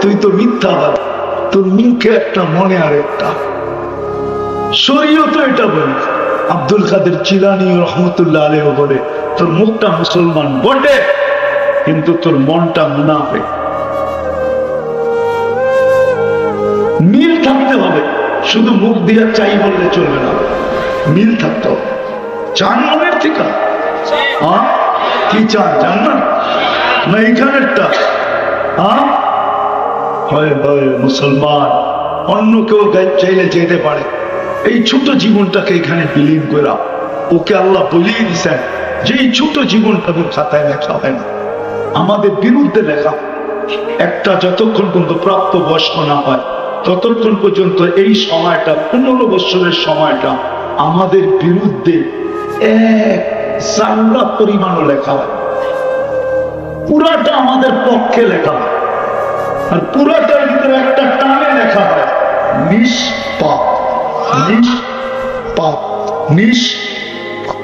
তুই তো মিথ্যাবাদ, তোর মুখে একটা মনে আর একটা। শরীয়ত এটা বলে, আব্দুল কাদের জিলানী রহমতুল্লাহ আলাইহি বলে তোর মুখটা মুসলমান বটে কিন্তু তোর মনটা মুনাফিক। মিল থাকতে হবে, শুধু মুখ দিয়ে চাই বললে চলবে না, মিল থাকতে হবে। চান মনের থেকে কি চান? জান্নাত না এইখানেরটা? মুসলমান অন্য কেউ চাইলে যেতে পারে, এই ছোট জীবনটাকে এখানে বিলীন করা। ওকে আল্লাহ বলিয়ে দিচ্ছেন যে এই ছোট জীবনটা খাতায় লেখা হয় না, আমাদের বিরুদ্ধে লেখা। একটা যতক্ষণ পর্যন্ত প্রাপ্ত বয়স্ক না হয় ততক্ষণ পর্যন্ত এই সময়টা 15 বছরের সময়টা আমাদের বিরুদ্ধে 1 জাররা পরিমাণও লেখা হয়, পুরাটা আমাদের পক্ষে লেখা হয়। আর পুরাটার ভিতরে একটা টানে লেখা হয় নিষ্পাপ, নিষ্পাপ, নিষ্পাপ।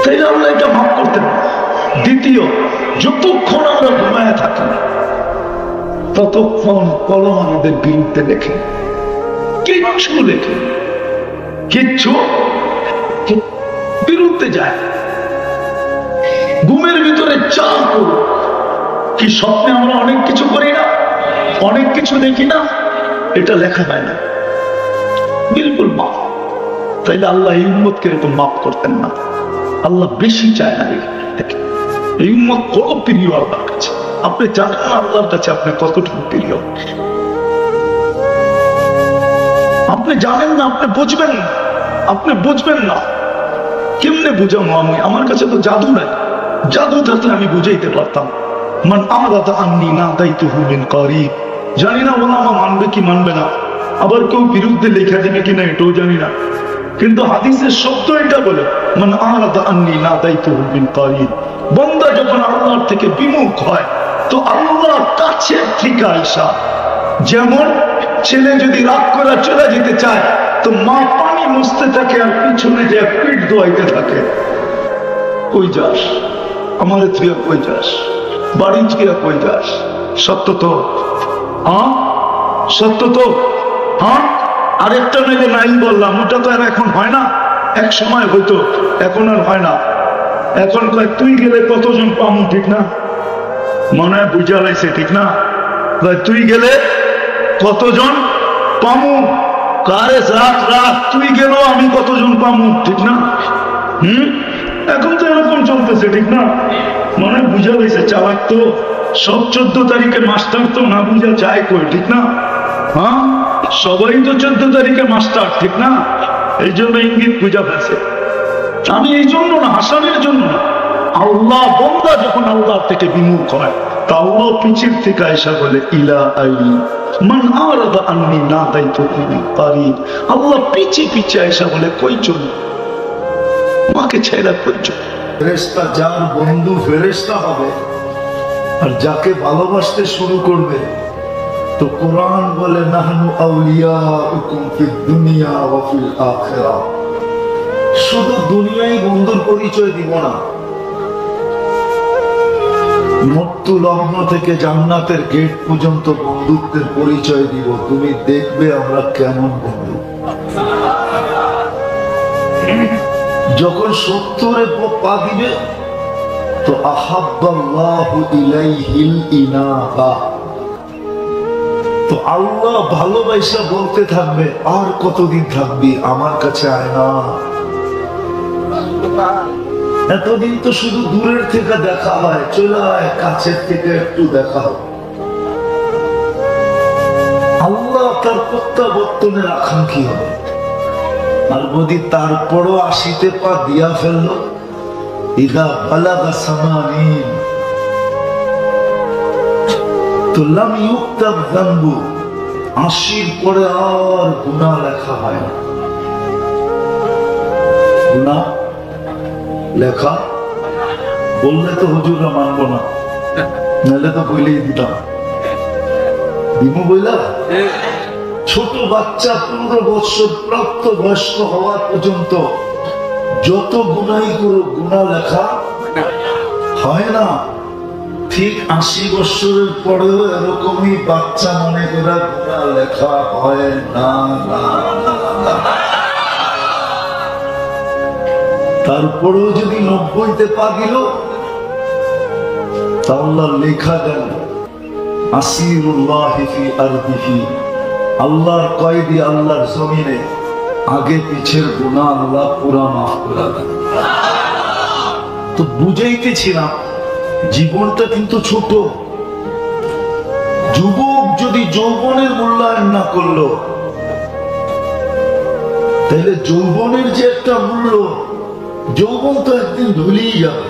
তাই আল্লাহ এটা মাফ করতেন। দ্বিতীয়, যতক্ষণ আমরা ঘুমায় থাকি ততক্ষণ কলম আমাদের বিরুদ্ধে লেখে, কিচ্ছু লেখে, কিচ্ছু বিরুদ্ধে যায়। ঘুমের ভিতরে চা করুন, কি স্বপ্নে আমরা অনেক কিছু করি না, অনেক কিছু দেখি না, এটা লেখা হয় না, বিলকুল মাফ। তাইলে আল্লাহ এই উম্মতকে এরকম মাফ করতেন না। আল্লাহ বেশি চায় না এই উম্মত বড় প্রিয় আল্লাহর কাছে। আপনি জানেন না আল্লাহর কাছে আপনি কতটুকু প্রিয়, আপনি জানেন না, আপনি বুঝবেন না, আপনি বুঝবেন না। কেমনে বুঝাবো আমি? আমার কাছে তো জাদু নাই, জাদু থাকলে আমি বুঝাইতে পারতাম। মান আরাদা আন্নী নাদাইতুহু মিন করিব। জানি না ওলামা মানবে কি মানবে না, আবার কেউ বিরুদ্ধে লেখা দেবে কিনা এটাও জানি না, কিন্তু হাদিসের শব্দ এটা বলে মান আরাদা আন্নী নাদাইতুহু মিন করিব। বান্দা যখন আল্লাহর থেকে বিমুখ হয় তো আল্লাহর কাছে থেকে আইসা, যেমন ছেলে যদি রাগ করে চলে যেতে চায় তো মা পানি মুছতে থাকে আর পিছনে যে পিঠ ধোয়াইতে থাকে, কই যাস আমার তুই, কই যাস বাড়ি তুই, কই যাস? সত্য তো, সত্য তো। আরেকটা নাইলে নাই বললাম, ওটা তো আর এখন হয় না, এক সময় হইতো, এখন আর হয় না। এখন কয় তুই গেলে কতজন পামু, ঠিক না? মনে হয় বুঝা লাইছে, ঠিক না? তুই গেলে কতজন পামু, কারে রাখ রাখ, তুই গেল আমি কতজন পামু, ঠিক না? এখন তো এরকম চলতেছে, ঠিক না? মনে বুঝা লাইছে, চালাক তো সব 14 তারিখে মাস্টার তো না বুঝা যায় কই, ঠিক না? সবাই তো 14 তারিখে মাস্টার, ঠিক না? এই জন্য ইঙ্গিত বুঝা ফেলছে। আমি এই জন্য না, হাসানের জন্য না। আল্লাহ বান্দা যখন আল্লাহ থেকে বিমুখ হয় তা আল্লাহ পিছের থেকে আয়েশা বলে ইলা আইনি মান আরাদা আন্নি না দায়িত্ব পারি। আল্লাহ পিছে পিছে আয়েশা বলে কই চল, মাকে ছেড়া কই চল। ফেরেশতা যার বন্ধু ফেরেশতা হবে আর যাকে ভালোবাসতে শুরু করবে তো কোরআন বলে নাহনু আউলিয়াউকুম ফিদ দুনিয়া ওয়া ফিল আখিরাহ। শুধু দুনিয়ায় বন্ধুর পরিচয় দিব না, মৃত্যু লগ্ন থেকে জান্নাতের গেট পর্যন্ত বন্ধুত্বের পরিচয় দিব। তুমি দেখবে আমরা কেমন বন্ধু। যখন 70-এ পা দিবে তো আহাব্বাল্লাহু ইলাইহিল ইনাবা, তো আল্লাহ ভালোবাসা বলতে থাকবে আর কতদিন থাকবি আমার কাছে আয় না। এতদিন তো শুধু দূরের থেকে দেখা হয়, চলে আয় কাছের থেকে একটু দেখা হয়। আল্লাহ তার প্রত্যাবর্তনের আকাঙ্ক্ষী হবে। আর যদি তারপরও 80-তে পা দিয়া ফেললো, ইদা বালাগা সামানিন তো লাম ইউক্তাব যানবু, 80-র পরে আর গুনাহ লেখা হয় না। গুনাহ লেখা বললে তো হুজুররা মানবো না, নাহলে তো বইলেই দিতাম। দিমু বইলা ছোট বাচ্চা 15 বছর প্রাপ্ত বয়স্ক হওয়া পর্যন্ত যত গুনাই করো গুনাহ লেখা হয় না। ঠিক 80 বছরের পরেও এরকমই বাচ্চা মনে করে গুনাহ লেখা হয় না। তারপরেও যদি 90-তে পা দিল তাহলে লেখা দেন আসিরুল্লাহি ফি আরদিহি, আল্লাহর কয়েদি আল্লাহর জমিনে আগে পিছের গুনাহ আল্লাহ পুরা মাফ করে দেন। তো বুঝাইতেছিলাম জীবনটা কিন্তু ছোট। যুবক যদি যৌবনের মূল্যায়ন না করলো তাহলে যৌবনের যে একটা মূল্য, যৌবন তো একদিন ভুলেই যাবে।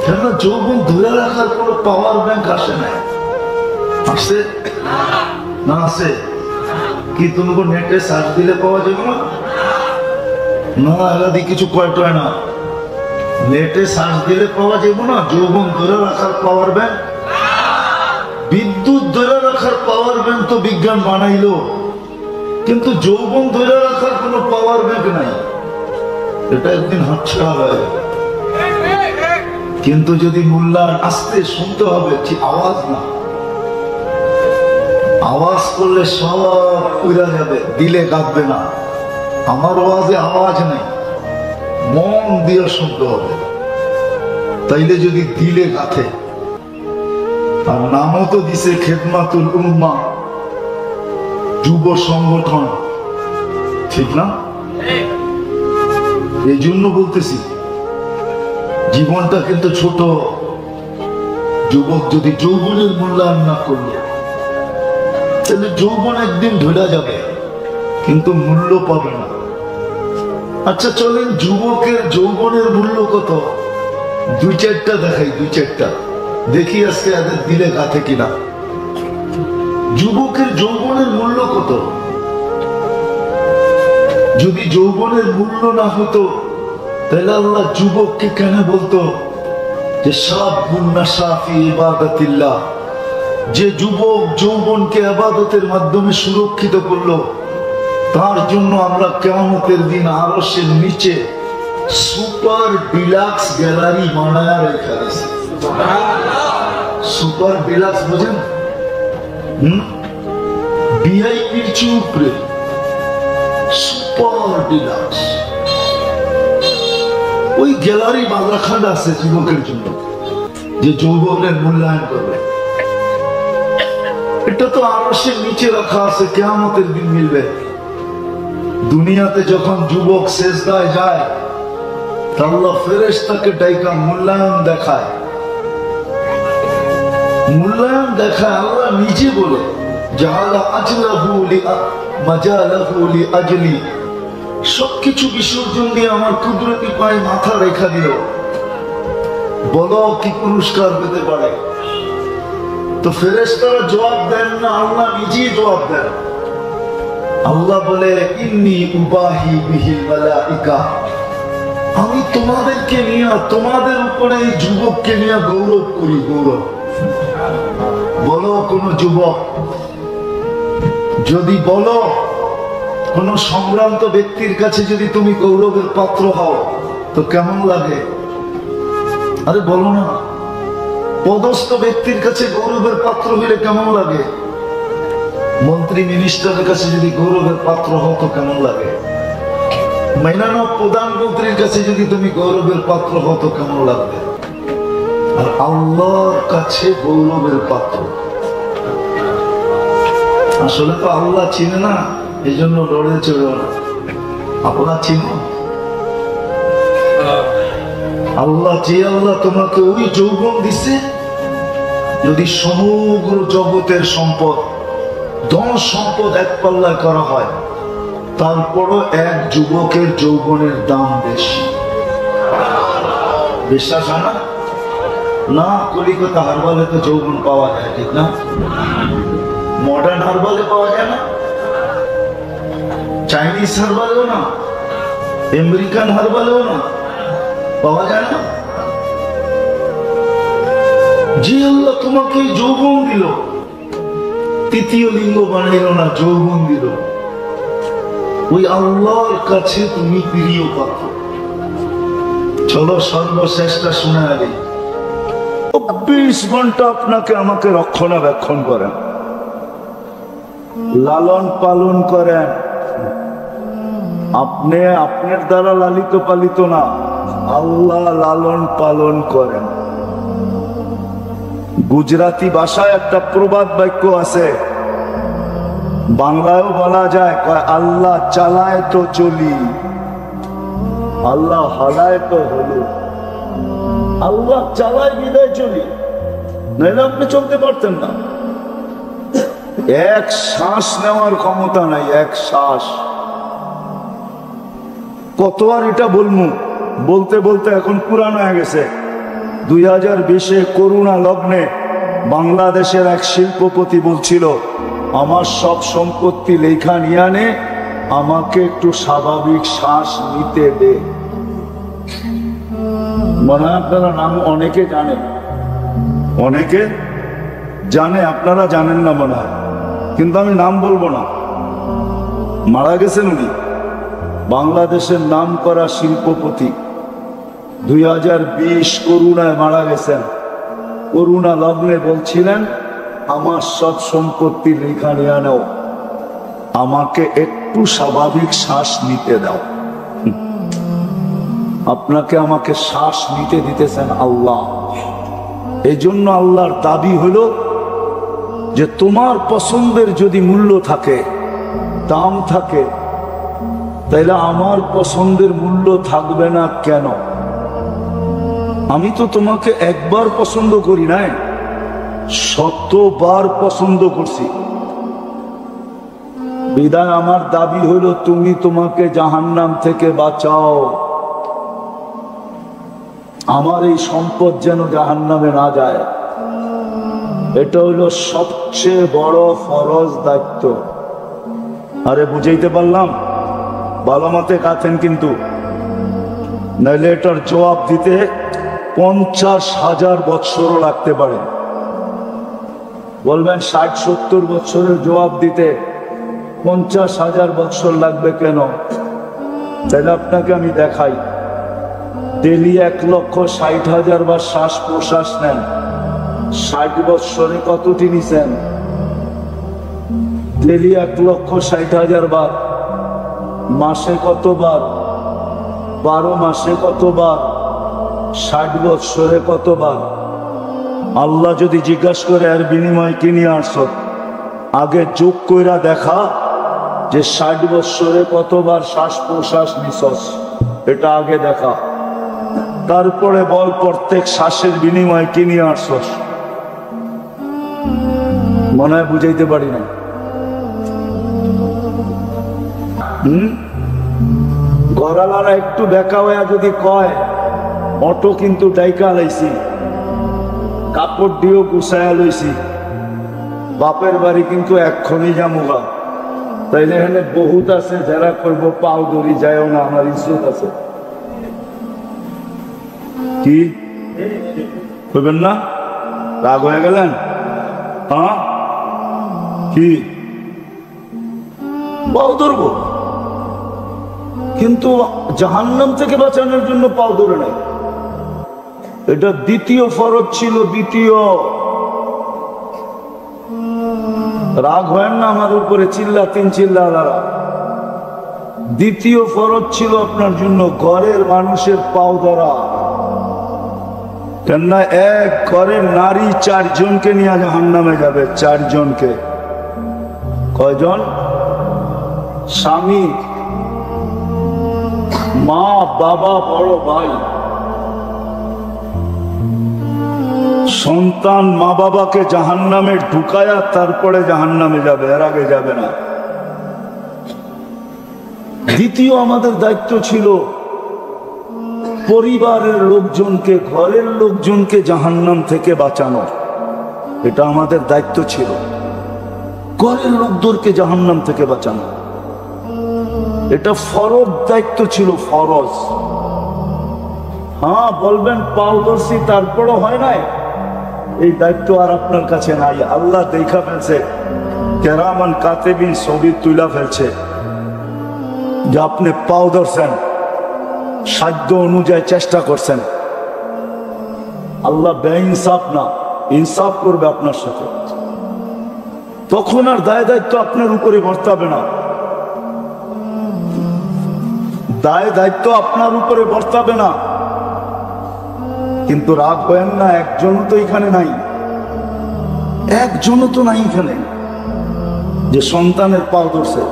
কেননা যৌবন ধরে রাখার কোনো পাওয়ার ব্যাংক আসে না। আসে না? আসে কি? তুমি নেটে সার্চ দিলে পাওয়া যাবে না? না, আলাদা কিছু কয়টয় না, নেটে সার্চ দিলে পাওয়া যাবে না। যৌবন ধরে রাখার পাওয়ার ব্যাংক, বিদ্যুৎ ধরে রাখার পাওয়ার ব্যাংক তো বিজ্ঞান বানাইলো, কিন্তু যৌবন ধরে রাখার কোনো পাওয়ার ব্যাংক নাই। এটা একদিন হাতছাড়া হয়ে যাবে। কিন্তু যদি মূল্যায়ন আসতে শুনতে হবে, আওয়াজ না, আওয়াজ করলে সব উড়ে যাবে, দিলে কাঁদবে না। আমার আওয়াজে আওয়াজ নেই, মন দিয়ে শুনতে হবে। তাইলে যদি দিলে গাথে, আর নামও তো দিছে খেদমাতুল উম্মাহ, যুব সংগঠন, ঠিক না? এই জন্য বলতেছি জীবনটা কিন্তু ছোট। যুবক যদি যৌবনের মূল্যায়ন না করলো তাহলে যৌবন একদিন ধরে যাবে, কিন্তু মূল্য পাবে না। আচ্ছা চলেন যুবকের যৌবনের মূল্য কত 2-4টা দেখাই, 2-4টা দেখি আজকে এদের দিলে গাথে কিনা। যুবকের যৌবনের মূল্য কত? যদি যৌবনের মূল্য না হতো তাহলে আল্লাহ যুবককে কেন বলতো যে শাবুন নাশা ফি ইবাদাতিল্লাহ? যে যুবক যৌবনকে ইবাদতের মাধ্যমে সুরক্ষিত করলো, তার জন্য আমরা কিয়ামতের দিন আরশের নিচে সুপার ডিলাক্স গ্যালারি বানায়া রেখে দিয়েছি। সুপার ডিলাক্স বুঝেন? ভিআইপির চেয়ে উপরে সুপার ডিলাক্স ওই গ্যালারি বাজারখান আছে যুবকের জন্য, যে যৌবনের মূল্যায়ন করবে। এটা তো আরশের নিচে রাখা আছে, কিয়ামতের দিন মিলবে। দুনিয়াতে যখন যুবক সেজদায় যায় আল্লাহ ফেরেশতাকে ডাইকা মূল্যায়ন দেখায়। মূল্যায়ন দেখায় আল্লাহ নিজে বলে জাআলা আজলাহু লি মাজালাহু লি আজলি সবকিছু বিসর্জন দিয়ে আমার কুদরতি পায়ে মাথা রেখা দিল, বলো কি পুরস্কার পেতে পারে? তো ফেরেশতারা জবাব দেন না, আল্লাহ নিজেই জবাব দেন। আল্লাহ বলে, ইন্নী উবাহি বিহিল মালাইকা, আমি তোমাদেরকে নিয়ে, তোমাদের উপরে এই যুবককে নিয়ে গৌরব করি। গৌরব বলো, কোন যুবক যদি, বলো কোন সম্ভ্রান্ত ব্যক্তির কাছে যদি তুমি গৌরবের পাত্র হও তো কেমন লাগে? আরে বলো না, পদস্থ ব্যক্তির কাছে গৌরবের পাত্র হলে কেমন লাগে? মন্ত্রী মিনিস্টারের কাছে যদি গৌরবের পাত্র হও তো কেমন লাগে? মাইনানো প্রধানমন্ত্রীর কাছে যদি তুমি গৌরবের পাত্র হও তো কেমন লাগবে? আর আল্লাহর কাছে গৌরবের পাত্র। আসলে তো আল্লাহ চিনে না, এই জন্য লড়ে চড়ে না। আপনার চিনো আল্লাহ, যে আল্লাহ তোমাকে ওই যৌবন দিছে, যদি সমগ্র জগতের সম্পদ, ধন সম্পদ এক পাল্লায় করা হয়, তারপরও এক যুবকের যৌবনের দাম বেশি। বিশ্বাস হয় না? না, কলিকাতা হারবালে তো যৌবন পাওয়া যায়, ঠিক না? মডার্ন হারবালে পাওয়া যায় না, চাইনিজ হারবালেও না, আমেরিকান হারবালেও না, পাওয়া যায় না। যে আল্লাহ তোমাকে যৌবন দিল, তৃতীয় লিঙ্গ বানাইল না, যৌবন দিল, ওই আল্লাহর কাছে তুমি প্রিয় পাত্র। চলো সর্বশ্রেষ্ঠটা শুনে আগে 24 ঘন্টা আপনাকে আমাকে রক্ষণাবেক্ষণ করেন, লালন পালন করেন। আপনি আপনার দ্বারা লালিত পালিত না, আল্লাহ লালন পালন করেন। গুজরাটি ভাষায় একটা প্রবাদ বাক্য আছে, বাংলায়ও বলা যায়, আল্লাহ চালায় তো চলি, আল্লাহ হালায় তো হলো। আল্লাহ চালায় বিদায় চলি, নাহলে আপনি চলতে পারতেন না। এক শ্বাস নেওয়ার ক্ষমতা নাই, এক শ্বাস। কত আর এটা বলবো, বলতে বলতে এখন পুরান হয়ে গেছে। 2020-এ করোনা লগ্নে বাংলাদেশের এক শিল্পপতি বলছিল, আমার সব সম্পত্তি লেখা নিয়ে আনে, আমাকে একটু স্বাভাবিক শ্বাস নিতে দে। মনে হয় আপনারা নাম অনেকে জানে, অনেকে জানে, আপনারা জানেন না মনে হয়, কিন্তু আমি নাম বলবো না। মারা গেছেন উনি, বাংলাদেশের নাম করা শিল্পপতি। 2020 করোনায় মারা গেছেন। করোনা লগ্নে বলছিলেন, আমার সব সম্পত্তি লেখা নিয়ে নাও, আমাকে একটু স্বাভাবিক শ্বাস নিতে দাও। আপনাকে আমাকে শ্বাস নিতে দিতেছেন আল্লাহ। এই জন্য আল্লাহর দাবি হলো যে তোমার পছন্দের যদি মূল্য থাকে, দাম থাকে, তাইলে আমার পছন্দের মূল্য থাকবে না কেন? আমি তো তোমাকে একবার পছন্দ করি নাই, শতবার পছন্দ করছি। বিদায় আমার দাবি হলো তুমি তোমাকে জাহান্নাম থেকে বাঁচাও, আমার এই সম্পদ যেন জাহান্নামে না যায়। এটা হলো সবচেয়ে বড় ফরজ দায়িত্ব। আরে বুঝাইতে পারলাম? ভালো মতে কাছেন কিন্তু, নাইলে এটার জবাব দিতে 50,000 বৎসরও লাগতে পারে। বলবেন 60-70 বৎসরের জবাব দিতে 50,000 বৎসর লাগবে কেন? তাহলে আপনাকে আমি দেখাই, ডেলি 1,60,000 বার শ্বাস প্রশ্বাস নেন, 60 বৎসরে কতটি নিছেন? ডেলি 1,60,000 বার। মাসে কতবার? 12 মাসে কতবার? 60 বৎসরে কতবার? আল্লাহ যদি জিজ্ঞাসা করে এর বিনিময় কি নিয়ে আসছো, আগে যোগ কইরা দেখা যে 60 বৎসরে কতবার শ্বাস প্রশ্বাস নিছস, এটা আগে দেখা। তারপরে বল প্রত্যেক শ্বাসের বিনিময় কি নিয়ে আসছস। মনে হয় বুঝাইতে পারি না। ঘরালারা একটু বেকা হয়ে যদি কয় অটো কিন্তু ডাইকা লাইছি, কাপড় দিয়েও গুছায়া লইছি, বাপের বাড়ি কিন্তু এক্ষণই যামুগা, তাইলে এখানে বহুত আছে যারা করব পাও দড়ি যায়ও না, আমার ইজ্জত আছে। কি করবেন না? রাগ হয়ে গেলেন? হ্যাঁ, কি পাও ধরবো, কিন্তু জাহান্নাম থেকে বাঁচানোর জন্য পাও ধরে নাই। এটা দ্বিতীয় ফরজ ছিল, দ্বিতীয়। রাগ হয় না আমার উপরে, চিল্লালারা। দ্বিতীয় ফরজ ছিল আপনার জন্য ঘরের মানুষের পাও ধরা। কেননা এক ঘরের নারী 4 জনকে নিয়ে জাহান্নামে যাবে, 4 জনকে। কয়জন? স্বামী, মা, বাবা, বড় ভাই, সন্তান মা বাবাকে জাহান্নামে ঢুকায়া তারপরে জাহান্নামে যাবে, এর আগে যাবে না। দ্বিতীয় আমাদের দায়িত্ব ছিল পরিবারের লোকজনকে, ঘরের লোকজনকে জাহান্নাম থেকে বাঁচানো। এটা আমাদের দায়িত্ব ছিল, ঘরের লোকদেরকে জাহান্নাম থেকে বাঁচানো। এটা ফরজ দায়িত্ব ছিল, ফরজ। হ্যাঁ বলবেন পাও ধরছি তারপরও হয় নাই, এই দায়িত্ব আর আপনার কাছে নাই। আল্লাহ দেখা ফেলছে, কেরামান কাতেবিন ছবি তুলা ফেলছে যে আপনি পাও ধরছেন, সাধ্য অনুযায়ী চেষ্টা করছেন। আল্লাহ বেইনসাফ না, ইনসাফ করবে আপনার সাথে। তখন আর দায় দায়িত্ব আপনার উপরে বর্তাবে না, দায় দায়িত্ব আপনার উপরে বর্তাবে না। কিন্তু রাগ করেন না, একজনও তো এখানে নাই, একজনও তো নাই এখানে যে সন্তানের পাও ধরছে,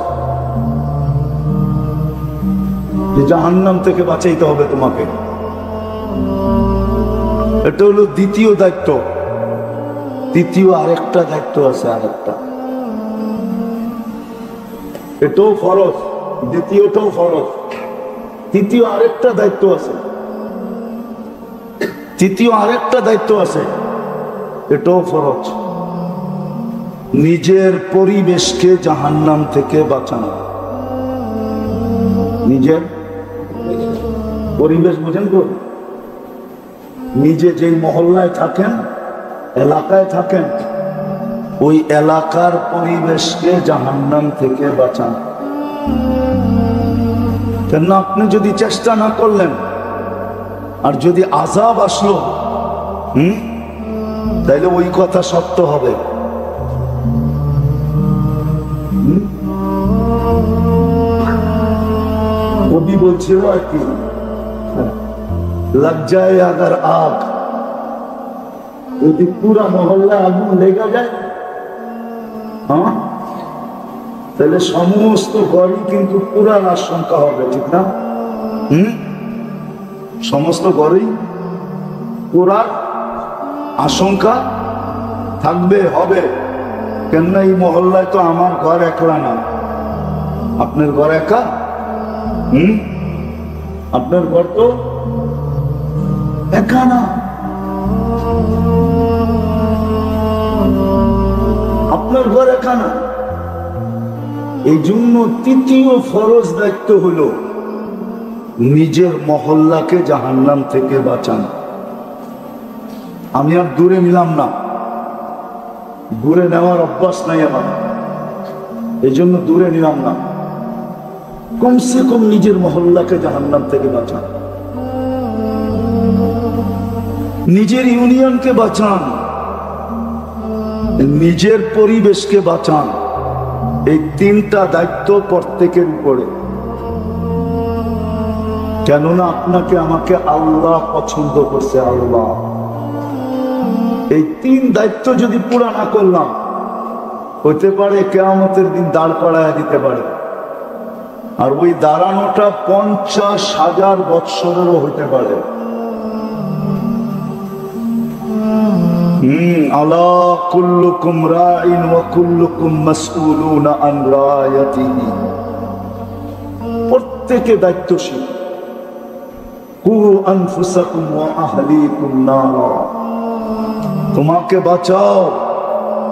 যে জাহান্নাম থেকে বাঁচাইতে হবে তোমাকে। এটা হলো দ্বিতীয় দায়িত্ব। তৃতীয় আরেকটা দায়িত্ব আছে, আরেকটা, এটাও ফরজ, দ্বিতীয়টাও ফরজ। তৃতীয় আরেকটা দায়িত্ব আছে, তৃতীয় আরেকটা দায়িত্ব আছে, এটাও ফরজ। নিজের পরিবেশকে জাহান্নাম থেকে বাঁচানো। নিজের পরিবেশ বুঝেন তো? নিজে যেই মহল্লায় থাকেন, এলাকায় থাকেন, ওই এলাকার পরিবেশকে জাহান্নাম থেকে বাঁচান। কেন আপনি যদি চেষ্টা না করলেন, আর যদি আযাব আসলো, তাইলে ওই কথা সত্য হবে। কবি বলছিল আর কি, লগ যায় আগার আগ, যদি পুরা মহল্লা আগুন লেগে যায়, হ্যাঁ, তাহলে সমস্ত ঘরই কিন্তু পুরার আশঙ্কা হবে, ঠিক না? সমস্ত ঘরেই পুরার আশঙ্কা থাকবে, হবে। কেননা এই মহল্লায় তো আমার ঘর একলা না, আপনার ঘর একা। আপনার ঘর তো একা না, আপনার ঘর একা না। এই জন্য তৃতীয় ফরজ দায়িত্ব হলো নিজের মহল্লাকে জাহান্নাম থেকে বাঁচান। আমি আর দূরে নিলাম না, দূরে নেওয়ার অভ্যাস নাই আমার, এই জন্য দূরে নিলাম না। কমসে কম নিজের মহল্লাকে জাহান্নাম থেকে বাঁচান, নিজের ইউনিয়নকে বাঁচান, নিজের পরিবেশকে বাঁচান। এই 3টা দায়িত্ব প্রত্যেকের উপরে। কেননা আপনাকে আমাকে আল্লাহ পছন্দ করছে, আল্লাহ। এই 3 দায়িত্ব যদি পুরা না করলাম, হতে পারে কিয়ামতের দিন দাঁড় করায় দিতে পারে, আর ওই দাঁড়ানোটা 50,000 বৎসরেরও হতে পারে। আলা কুল্লুকুম রাইন ওয়া কুল্লুকুম মাসউলুনা আন রায়াতিহি। প্রত্যেকে দায়িত্বশীল। কু আনফুসাকুম ওয়া আহলিকুম নারা, তোমাকে বাঁচাও,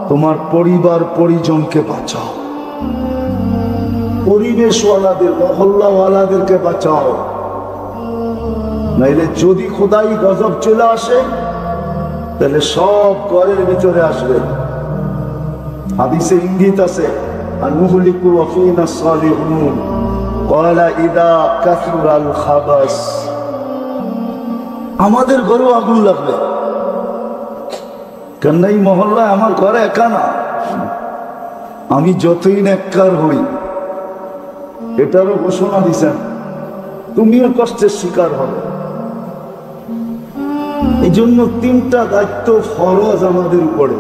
তোমার পরিবার পরিজনকে বাঁচাও, পরিবেশওয়ালাদের মহল্লাওয়ালাদেরকে বাঁচাও, নাইলে যদি খোদাই গজব চলে আসে তাহলে সব ঘরের ভিতরে আসবে। হাদিসে ইঙ্গিত আছে আনুহলিকু ওয়া ফিনা সালিহুন ক্বালা ইদা কাসুরাল খাবাস, আমাদের ঘরেও আগুন লাগবে। কেন এই মহল্লায় আমার ঘরে একা না, আমি যতই নেককার হই, এটারও ঘোষণা দিছেন তুমিও কষ্টের শিকার হবে। এই জন্য তিনটা দায়িত্ব ফরজ আমাদের উপরে।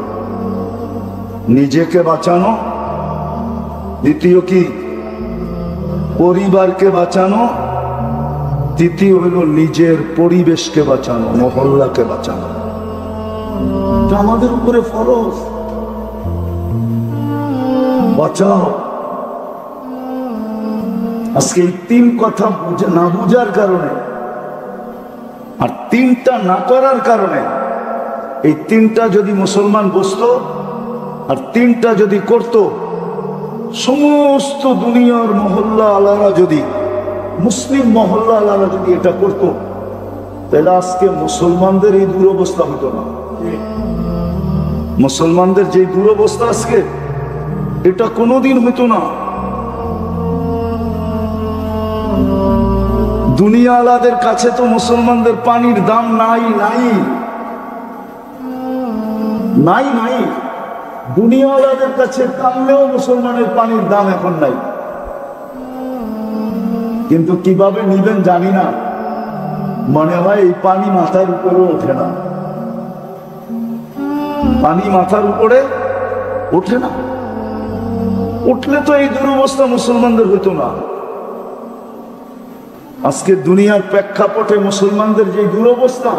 নিজেকে বাঁচানো, দ্বিতীয় কি পরিবারকে বাঁচানো, তৃতীয় হলো নিজের পরিবেশকে বাঁচানো, মহল্লাকে বাঁচানো। আমাদের উপরে ফরজ, বাঁচাও। আজকে এই তিন কথা না বুঝার কারণে আর তিনটা না করার কারণে, এই তিনটা যদি মুসলমান বুঝতো আর তিনটা যদি করত, সমস্ত দুনিয়ার মহল্লা আলারা যদি, মুসলিম মহল্লা আলারা যদি এটা করত, তাহলে আজকে মুসলমানদের এই দুরবস্থা হতো না। মুসলমানদের যে দুরবস্থা আজকে, এটা কোনোদিন হতো না। দুনিয়া আলাদের কাছে তো মুসলমানদের পানির দাম নাই নাই নাই নাই, দুনিয়া আলাদের কাছে কামলেও মুসলমানের পানির দাম এখন নাই। কিন্তু কিভাবে নিবেন জানি না, মনে হয় এই পানি মাথার উপরে ওঠে না, পানি মাথার উপরে ওঠে না। উঠলে তো এই দুরবস্থা মুসলমানদের হইতো না। আজকে দুনিয়ার প্রেক্ষাপটে মুসলমানদের যে দুরবস্থা,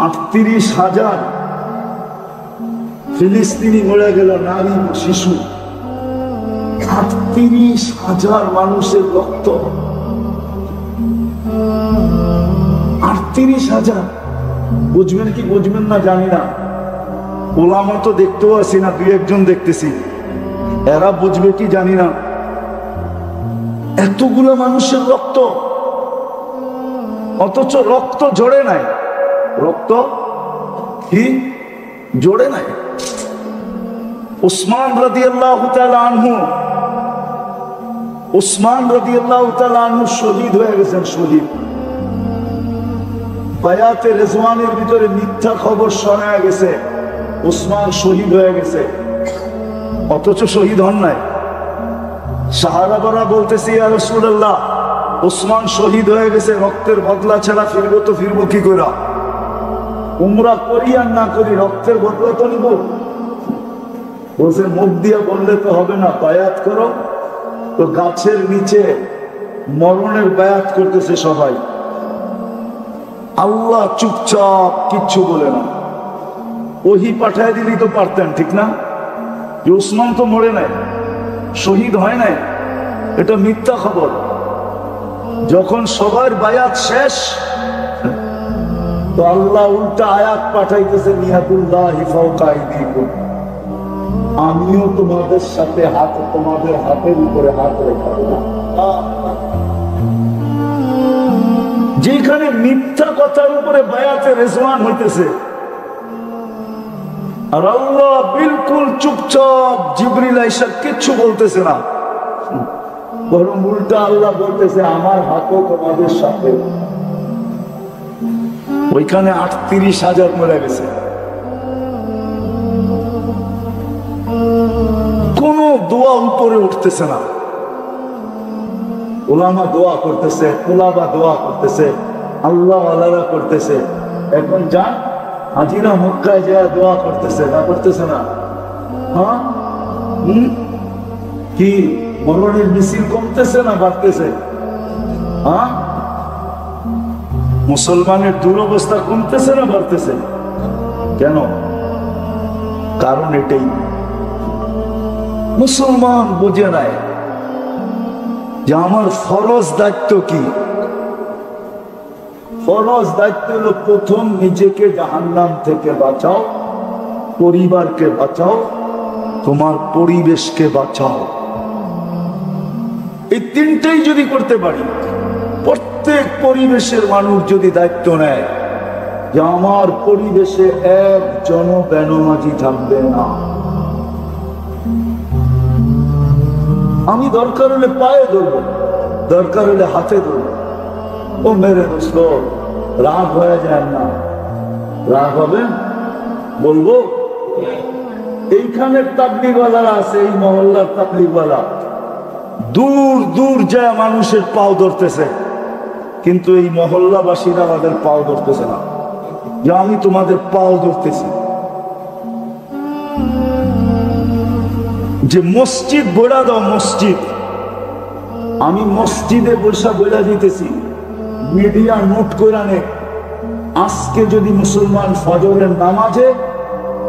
38,000 ফিলিস্তিনি মরে গেল, নারী শিশু, 38,000 মানুষের রক্ত, 38,000। বুঝবেন কি বুঝবেন না জানি না, ওলামা তো দেখতেও আসি না, দুই একজন দেখতেছি, এরা বুঝবে কি জানি না। এতগুলো মানুষের রক্ত, অথচ রক্ত জড়ে নাই, রক্ত কি জড়ে নাই। উসমান রাদিয়াল্লাহু তাআলা আনহু, উসমান রাদিয়াল্লাহু তাআলা আনহু শহীদ হয়ে গেছেন, শহীদ। বায়াতে রিজওয়ানের ভিতরে মিথ্যা খবর শোনা গেছে, উসমান শহীদ হয়ে গেছে, অথচ শহীদ হন নাই। সাহাবারা বলতেছে ইয়া রাসূলুল্লাহ, উসমান শহীদ হয়ে গেছে, রক্তের বদলা ছাড়া ফিরবো তো ফিরবো কি করে? উমরা করি আর না করি, রক্তের বদলা তো নিব। বলছে মুখ দিয়ে বললে তো হবে না, বায়াত করো। তো গাছের নিচে মরণের বায়াত করতেছে সবাই, আল্লাহ চুপচাপ, কিচ্ছু বলে না। ওহি পাঠায় দিলেই তো পারতেন, ঠিক না? যে উসমান তো মরে নাই, শহীদ হয় নাই, এটা মিথ্যা খবর। যখন সবার বায়াত শেষ, তো আল্লাহ উল্টা আয়াত পাঠাইতেছে, নিয়াতুল্লাহি ফাওকা আইদিকুম, আমিও তোমাদের সাথে হাত, তোমাদের হাতের উপরে হাত রেখে দিলাম। যেখানে মিথ্যা কথার উপরে বায়াতে রিজওয়ান হইতেছে, আর আল্লাহ বিলকুল চুপচাপ, জিবরিল আইসা কিচ্ছু বলতেছে না, বরং উল্টা আল্লাহ বলতেছে আমার হাতও তোমাদের সাথে। ওইখানে 38,000 মরে গেছে, কোন দোয়া উপরে উঠতেছে না। উলামা দোয়া করতেছে, কুলাবা দোয়া করতেছে, আল্লাহ আল্লাহ করতেছে। এখন যান হাজিরা মক্কায় যায় দোয়া করতেছে, না করতেছে না? হ্যাঁ, কি মরণের মিছিল কমতেছে না বাড়তেছে? হ্যাঁ, মুসলমানের দুরবস্থা কমতেছে না বাড়তেছে? কেন? কারণ এটাই, মুসলমান বুঝে নাই যে আমার ফরজ দায়িত্ব কি? ফরজ দায়িত্ব হলো প্রথম নিজেকে জাহান্নাম থেকে বাঁচাও, পরিবারকে বাঁচাও, তোমার পরিবেশকে বাঁচাও। এই তিনটাই যদি করতে পারি, প্রত্যেক পরিবেশের মানুষ যদি দায়িত্ব নেয় যে আমার পরিবেশে একজন বেনামাজি থাকবে না, আমি দরকার হলে পায়ে ধরবো, দরকার হলে হাতে ধরবো। ও মেরে দোস্ত, রাগ হয়ে যায় না? রাগ হবে? বলবো এইখানের তাবলীগওয়ালারা আছে, এই মহল্লার তাবলীগওয়ালা দূর দূর যায় মানুষের পাও ধরতেছে, কিন্তু এই মহল্লাবাসীরা আমাদের পাও ধরতেছে না, যে আমি তোমাদের পাও ধরতেছি। যে মসজিদ বইলা দাও, মসজিদ, আমি মসজিদে বৈশা বইলা দিতেছি, মিডিয়া নোট করে নে, আজকে যদি মুসলমান ফজরের নামাজে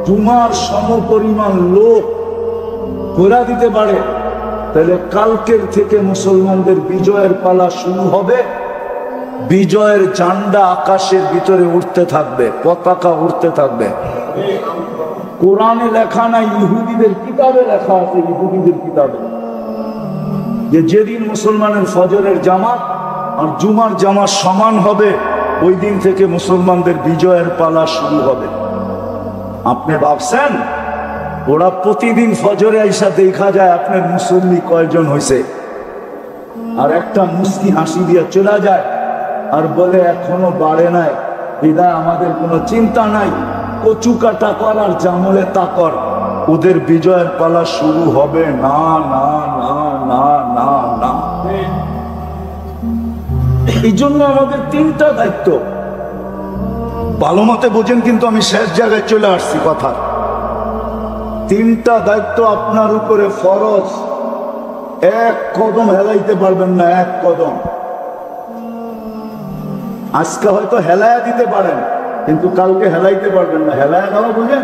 জুমার সমপরিমাণ লোক করে দিতে পারে, তাহলে কালকের থেকে মুসলমানদের বিজয়ের পালা শুরু হবে। বিজয়ের ঝান্ডা আকাশের ভিতরে উঠতে থাকবে, পতাকা উঠতে থাকবে। কোরআনে লেখা নাই, ইহুদিদের কিতাবে লেখা আছে, ইহুদিদের কিতাবে, যে যেদিন মুসলমানের ফজরের জামাত আর জুমার জামাত সমান হবে, ওই দিন থেকে মুসলমানদের বিজয়ের পালা শুরু হবে। আপনি ভাবছেন ওরা প্রতিদিন ফজরে আইসা দেখা যায় আপনার মুসল্লি কয়জন হয়েছে, আর একটা মুস্কি হাসি দিয়ে চলে যায় আর বলে এখনো বাড়ে নাই, বিদায় আমাদের কোনো চিন্তা নাই, কচু কাটা কর আর জামলে তা কর, ওদের বিজয়ের পালা শুরু হবে না, না, না, না, না, না। এই জন্য আমাদের তিনটা দায়িত্ব। ভালো মতে বোঝেন, কিন্তু আমি শেষ জায়গায় চলে আসছি কথা। তিনটা দায়িত্ব আপনার উপরে ফরজ, এক কদম হেলাইতে পারবেন না, এক কদম। আজকে হয়তো হেলায়া দিতে পারেন, কিন্তু কালকে হেলাইতে পারবেন না। হেলায়া দেওয়া বোঝেন?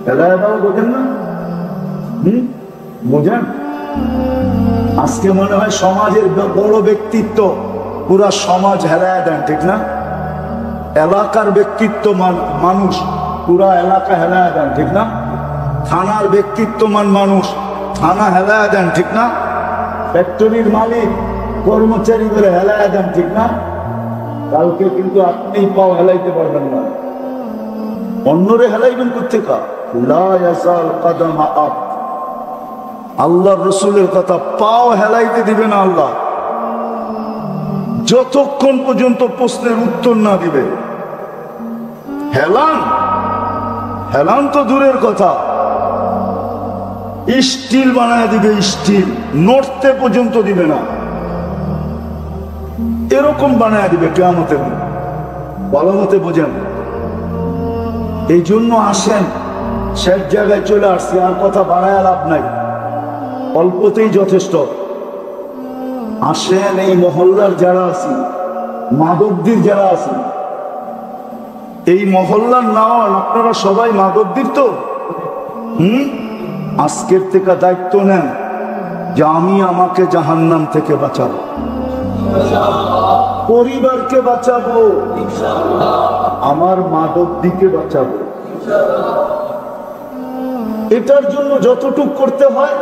হেলায়া দেওয়া বোঝেন না? বোঝেন? আজকে মনে হয় সমাজের বড় ব্যক্তিত্ব, পুরা সমাজ হেলায়া দেন, ঠিক না? এলাকার ব্যক্তিত্বমান মানুষ, পুরা এলাকা হেলায়া দেন, ঠিক না? থানার ব্যক্তিত্বমান মানুষ, থানা হেলায়া দেন, ঠিক না? ফ্যাক্টরির মালিক কর্মচারী করে হেলায়া দেন, ঠিক না? কালকে কিন্তু আপনি পাও হেলাইতে পারবেন না, অন্যরে হেলাইবেন কোথেকে? লা ইয়াজাল কদমা আব, আল্লাহর রাসূলের কথা, পাও হেলাইতে দিবে না আল্লাহ যতক্ষণ পর্যন্ত প্রশ্নের উত্তর না দিবে। হেলান হেলান তো দূরের কথা, স্টিল বানায় দিবে, স্টিল নড়তে পর্যন্ত দিবে না, এরকম বানায় দিবে কিয়ামতের দিন। ভালো মতে বোঝেন। এই জন্য আসেন, শেষ জায়গায় চলে আসছি, আর কথা বাড়ায় লাভ নাই, অল্পতেই যথেষ্ট। আসেন, এই মহল্লার যারা আছি, মাদকদির যারা আছি, এই মহল্লার নাম আপনারা সবাই মাদকদির তো। আজকের থেকে দায়িত্ব নেন যে আমি আমাকে জাহান্নাম থেকে বাঁচাবো, পরিবারকে বাঁচাবো, আমার মাদকদিকে বাঁচাবো। এটার জন্য যতটুক করতে হয়